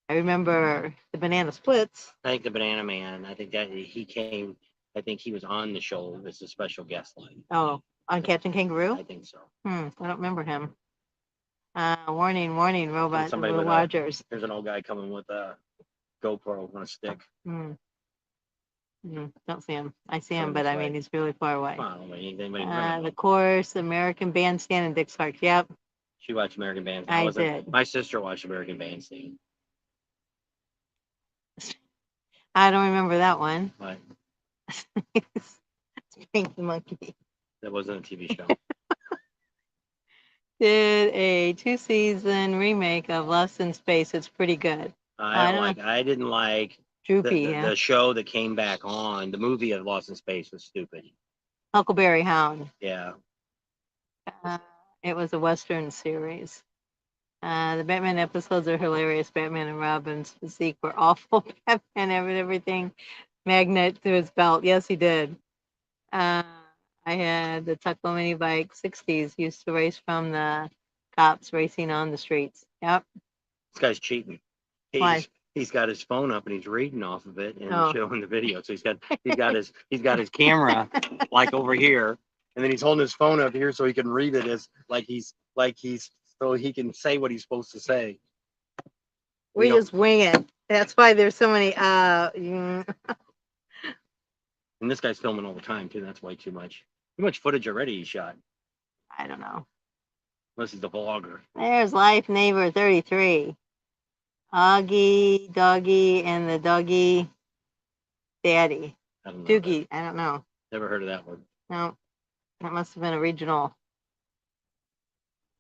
I remember the Banana Splits. I think the Banana Man. I think that he came. I think he was on the show as a special guest line. Oh, on Captain Kangaroo? I think so. I don't remember him. Warning, warning, robot, Somebody Will with Rogers. There's an old guy coming with a GoPro on a stick. Don't see him. I see him, Coming but this I mean, way. he's really far away. Come on, anybody The Course, American Bandstand, and Dick's Park. Yep, She watched American Bandstand. I did. My sister watched American Bandstand. I don't remember that one. But Spank the Monkey. that wasn't a TV show. Did a 2-season remake of Lost in Space. It's pretty good. I didn't like Droopy, the show that came back on. The movie of Lost in Space was stupid. Huckleberry Hound. Yeah. It was a Western series. The Batman episodes are hilarious. Batman and Robin's physique were awful. Batman had everything magnet to his belt. Yes, he did. I had the Tuckle mini bike 60s. Used to race from the cops racing on the streets. Yep. This guy's cheating. Why? He's got his phone up and he's reading off of it and Oh. showing the video. So he's got his camera like over here, and then he's holding his phone up here so he can read it as so he can say what he's supposed to say. We just wing it. That's why there's so many. And this guy's filming all the time too. That's way too much. Too much footage already he shot. I don't know. Unless he's the vlogger. There's Life Neighbor 33. Augie, Doggy, and the Doggy Daddy. I don't know. Doogie. I don't know. Never heard of that one. No, that must have been a regional.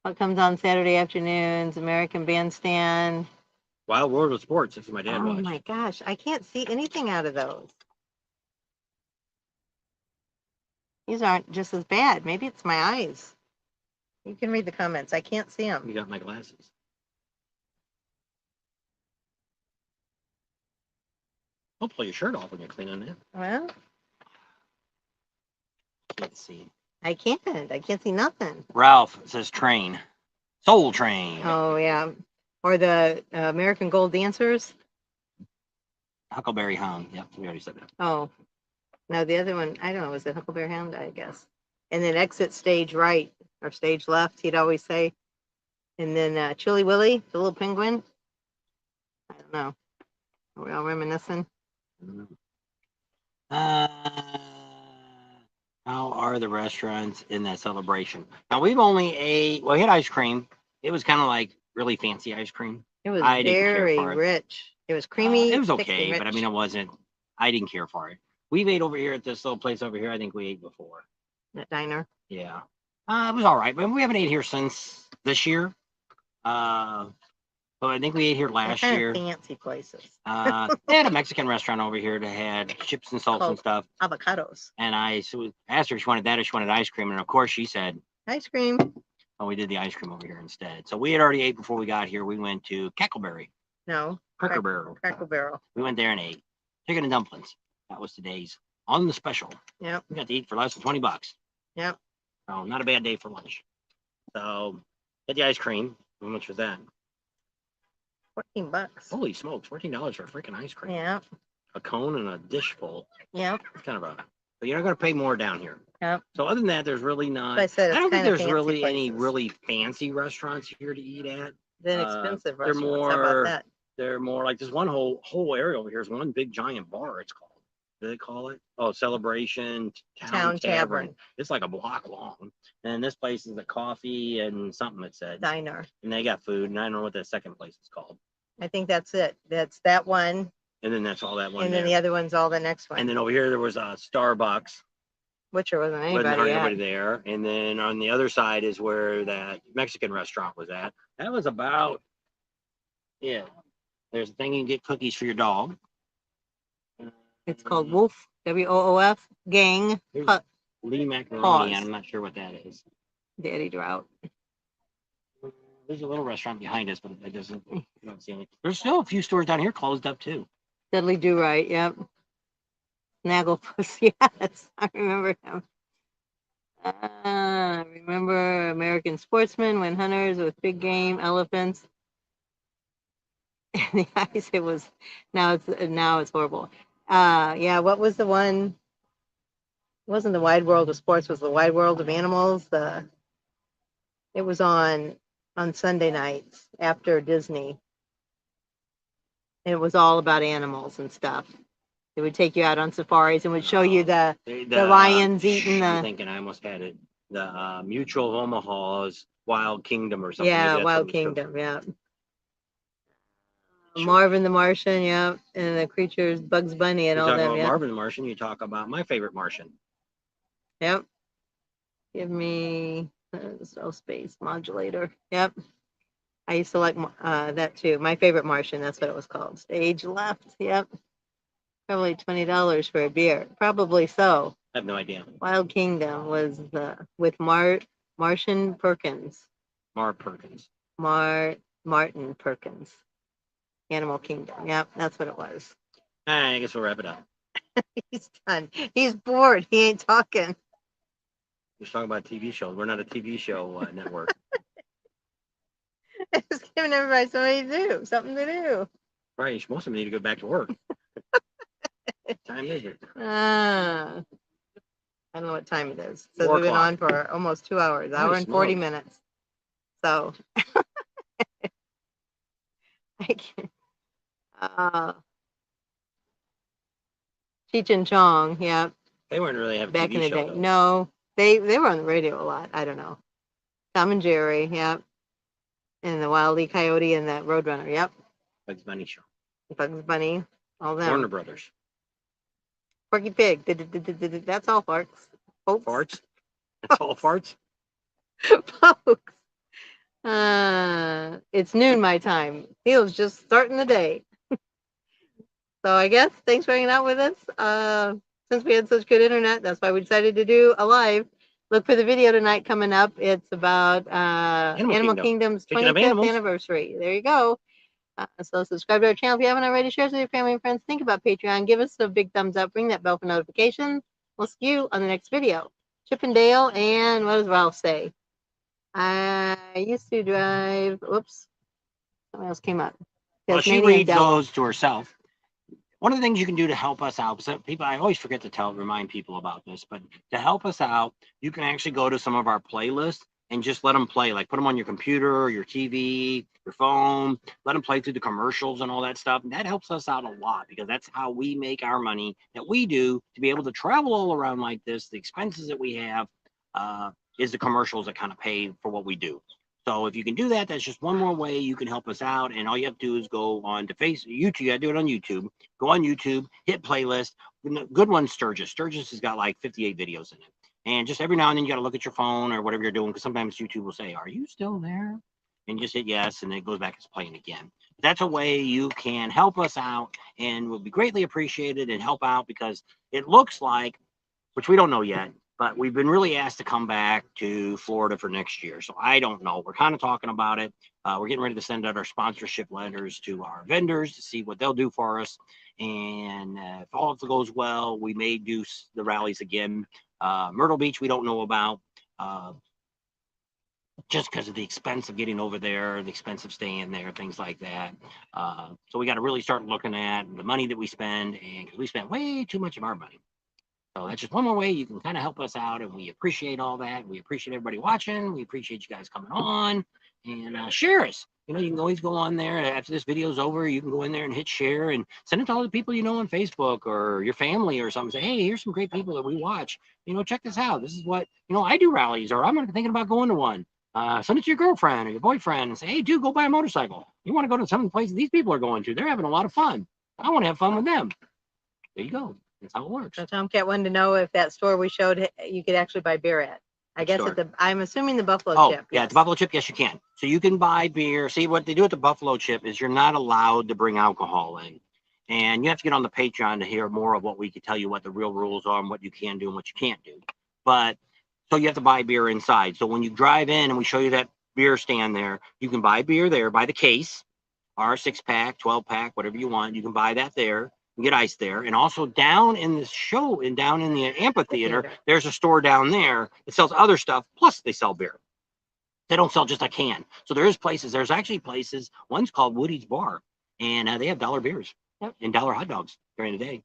What comes on Saturday afternoons? American Bandstand. Wild World of Sports. That's what my dad Oh watched. my gosh, I can't see anything out of those. These aren't just as bad. Maybe it's my eyes. You can read the comments. I can't see them. You got my glasses. Don't pull your shirt off when you're cleaning it. Well, Can't see. I can't. I can't see nothing. Ralph says train. Soul Train. Oh yeah, or the American Gold Dancers. Huckleberry Hound. Yep, we already said that. Oh, no, the other one. I don't know. Was it Huckleberry Hound? I guess. And then exit stage right or stage left. He'd always say. And then Chilly Willy, the little penguin. I don't know. Are we all reminiscing? How are the restaurants in that celebration? Now we had ice cream. It was kind of like really fancy ice cream. It was I didn't care very for it. rich. It was creamy. It was thick, okay, and but I rich. mean, I didn't care for it. We've ate over here at this little place over here. I think we ate before. That diner. Yeah. It was all right, but we haven't ate here since this year. But I think we ate here last They're kind year. of fancy places. They had a Mexican restaurant over here that had chips and salsa and stuff. Avocados. And I asked her if she wanted that or she wanted ice cream. And of course she said, Ice cream. Oh, we did the ice cream over here instead. So we had already ate before we got here. We went to Cackleberry, No. Cracker Barrel. Cracker Barrel. We went there and ate chicken and dumplings. That was today's on the special. Yep. We got to eat for less than $20. Yep. So not a bad day for lunch. So get the ice cream. How much was that? $14. Holy smokes, $14 for a freaking ice cream. Yeah. A cone and a dish full. Yep. It's kind of a, but you're not going to pay more down here. Yep. So other than that, there's really not. I said, I it's don't think kind of there's fancy really any places. really fancy restaurants here to eat at. Then expensive They're restaurants. How about more. that? They're more like this one whole area over here is one big giant bar. It's called. What do they call it? Oh, Celebration Town Tavern. It's like a block long. And this place is a coffee and something it said. Diner. And they got food, and I don't know what that second place is called. I think that's it. That's that one. And then that's all that one. And then there. the other one's all the next one. And then over here there was a Starbucks. Which there wasn't anybody, Wasn't at. anybody there. And then on the other side is where that Mexican restaurant was at. That was about, yeah. There's a thing you can get cookies for your dog. It's called Wolf, WOOF, Gang, There's Put, Lee Macaroni, Pause. and I'm not sure what that is. Daddy Drought. There's a little restaurant behind us, but it doesn't, you don't see any. There's still a few stores down here closed up too. Dudley Do Right, yep. Snagglepuss, yes, I remember him. Remember American Sportsman, when hunters with big game, elephants. And the ice, it was, now it's horrible. Yeah, what was the one? It wasn't the Wide World of Sports, was the Wide World of Animals. It was on Sunday nights after Disney. And it was all about animals and stuff. It would take you out on safaris and would show you the lions eating I'm the, thinking I almost had it. The Mutual of Omaha's Wild Kingdom or something. Maybe yeah, that's Wild what it was Kingdom, yeah. Sure. Marvin the Martian, yeah, and the creatures, Bugs Bunny and You all talk them, about yeah. Marvin the Martian, you talk about my favorite Martian. Yep. Give me cell space modulator. Yep. I used to like that too. My favorite Martian, that's what it was called. Stage left. Yep. Probably $20 for a beer. Probably so. I have no idea. Wild Kingdom was with Martian Perkins. Marv Perkins. Martin Perkins. Animal Kingdom. Yep, that's what it was. I guess we'll wrap it up. He's done. He's bored. He ain't talking. We're talking about TV shows. We're not a TV show network. It's giving everybody something to do. Right. Most of them need to go back to work. What time is it? I don't know what time it is. So 4 we've been o'clock. on for almost 2 hours, Holy hour and 40 smokes. minutes. So I can't. Cheech and Chong, yeah, They weren't really having back TV in the show, day. though. No, they were on the radio a lot. I don't know. Tom and Jerry, yep. And the Wile E. Coyote and that Roadrunner, yep. Bugs Bunny show. Bugs Bunny, all them. Warner Brothers. Porky Pig, that's all, folks. Farts. That's all farts. Folks. It's noon my time. Feels just starting the day. So I guess thanks for hanging out with us. Since we had such good internet, that's why we decided to do a live. Look for the video tonight coming up. It's about Animal Kingdom's Speaking of 25th animals. anniversary. There you go. So subscribe to our channel if you haven't already. Share with your family and friends. Think about Patreon. Give us a big thumbs up. Ring that bell for notifications. We'll see you on the next video. Chip and Dale, and what does Ralph say? I used to drive. Whoops. Something else came up. Well, she Tasmanian reads Devil. those to herself. One of the things you can do to help us out, so people, I always forget to remind people about this, but to help us out, you can actually go to some of our playlists and just let them play, like put them on your computer, your TV, your phone, let them play through the commercials and all that stuff. And that helps us out a lot because that's how we make our money that we do to be able to travel all around like this. The expenses that we have is the commercials that kind of pay for what we do. So if you can do that, that's just one more way you can help us out. And all you have to do is go on to YouTube. You got to do it on YouTube. Go on YouTube, hit playlist. Good one, Sturgis. Sturgis has got like 58 videos in it. And just every now and then you got to look at your phone or whatever you're doing, because sometimes YouTube will say, "Are you still there?" And just hit yes, and it goes back to playing again. That's a way you can help us out and will be greatly appreciated and help out, because it looks like, which we don't know yet, But we've been really asked to come back to Florida for next year. So I don't know. We're kind of talking about it. We're getting ready to send out our sponsorship letters to our vendors to see what they'll do for us. And if all of it goes well, we may do the rallies again. Myrtle Beach, we don't know about. Just because of the expense of getting over there, the expense of staying there, things like that. So we got to really start looking at the money that we spend, and we spend way too much of our money. So that's just one more way you can kind of help us out, and we appreciate all that. We appreciate everybody watching. We appreciate you guys coming on and share us. You know, you can always go on there after this video is over. You can go in there and hit share and send it to all the people you know on Facebook or your family or something. Say, hey, here's some great people that we watch. You know, check this out. This is what, you know, I do rallies, or I'm thinking about going to one. Send it to your girlfriend or your boyfriend and say, hey, dude, go buy a motorcycle. You want to go to some of the places these people are going to. They're having a lot of fun. I want to have fun with them. There you go. That's how it works. So Tomcat wanted to know if that store we showed you could actually buy beer at. I guess at the, I'm assuming the Buffalo Chip. Yeah, yes. the Buffalo Chip, yes, you can. So you can buy beer. See, what they do at the Buffalo Chip is you're not allowed to bring alcohol in. And you have to get on the Patreon to hear more of what we can tell you what the real rules are and what you can do and what you can't do. But so you have to buy beer inside. So when you drive in and we show you that beer stand there, you can buy beer there, buy the case, or 6-pack, 12-pack, whatever you want. You can buy that there. You get ice there. And also down in the show and down in the amphitheater, there's a store down there that sells other stuff, plus they sell beer. They don't sell just a can. So there's places, there's actually places, one's called Woody's Bar, and they have dollar beers and dollar hot dogs during the day.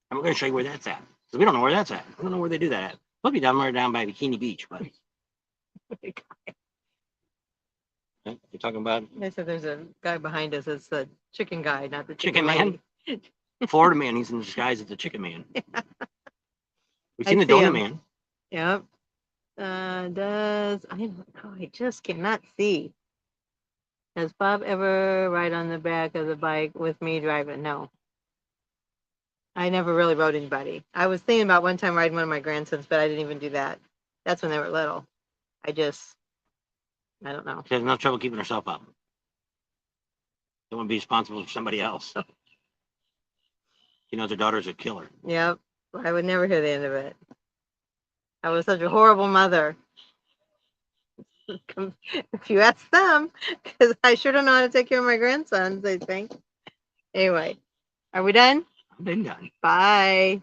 And we're going to show you where that's at. Because we don't know where that's at. We don't know where they do that at. It'll be down by Bikini Beach, but you're talking about? They said there's a guy behind us. It's the chicken guy, not the Chicken man. Florida man. He's in disguise as the chicken man. We've seen the donut man. Yep. I just cannot see. Does Bob ever ride on the back of the bike with me driving? No. I never really rode anybody. I was thinking about one time riding one of my grandsons, but I didn't even do that. That's when they were little. I don't know. She has no trouble keeping herself up. Don't want to be responsible for somebody else. She knows her daughter's a killer. Yep. I would never hear the end of it. I was such a horrible mother. If you ask them, because I sure don't know how to take care of my grandsons, I think. Anyway, are we done? I've been done. Bye.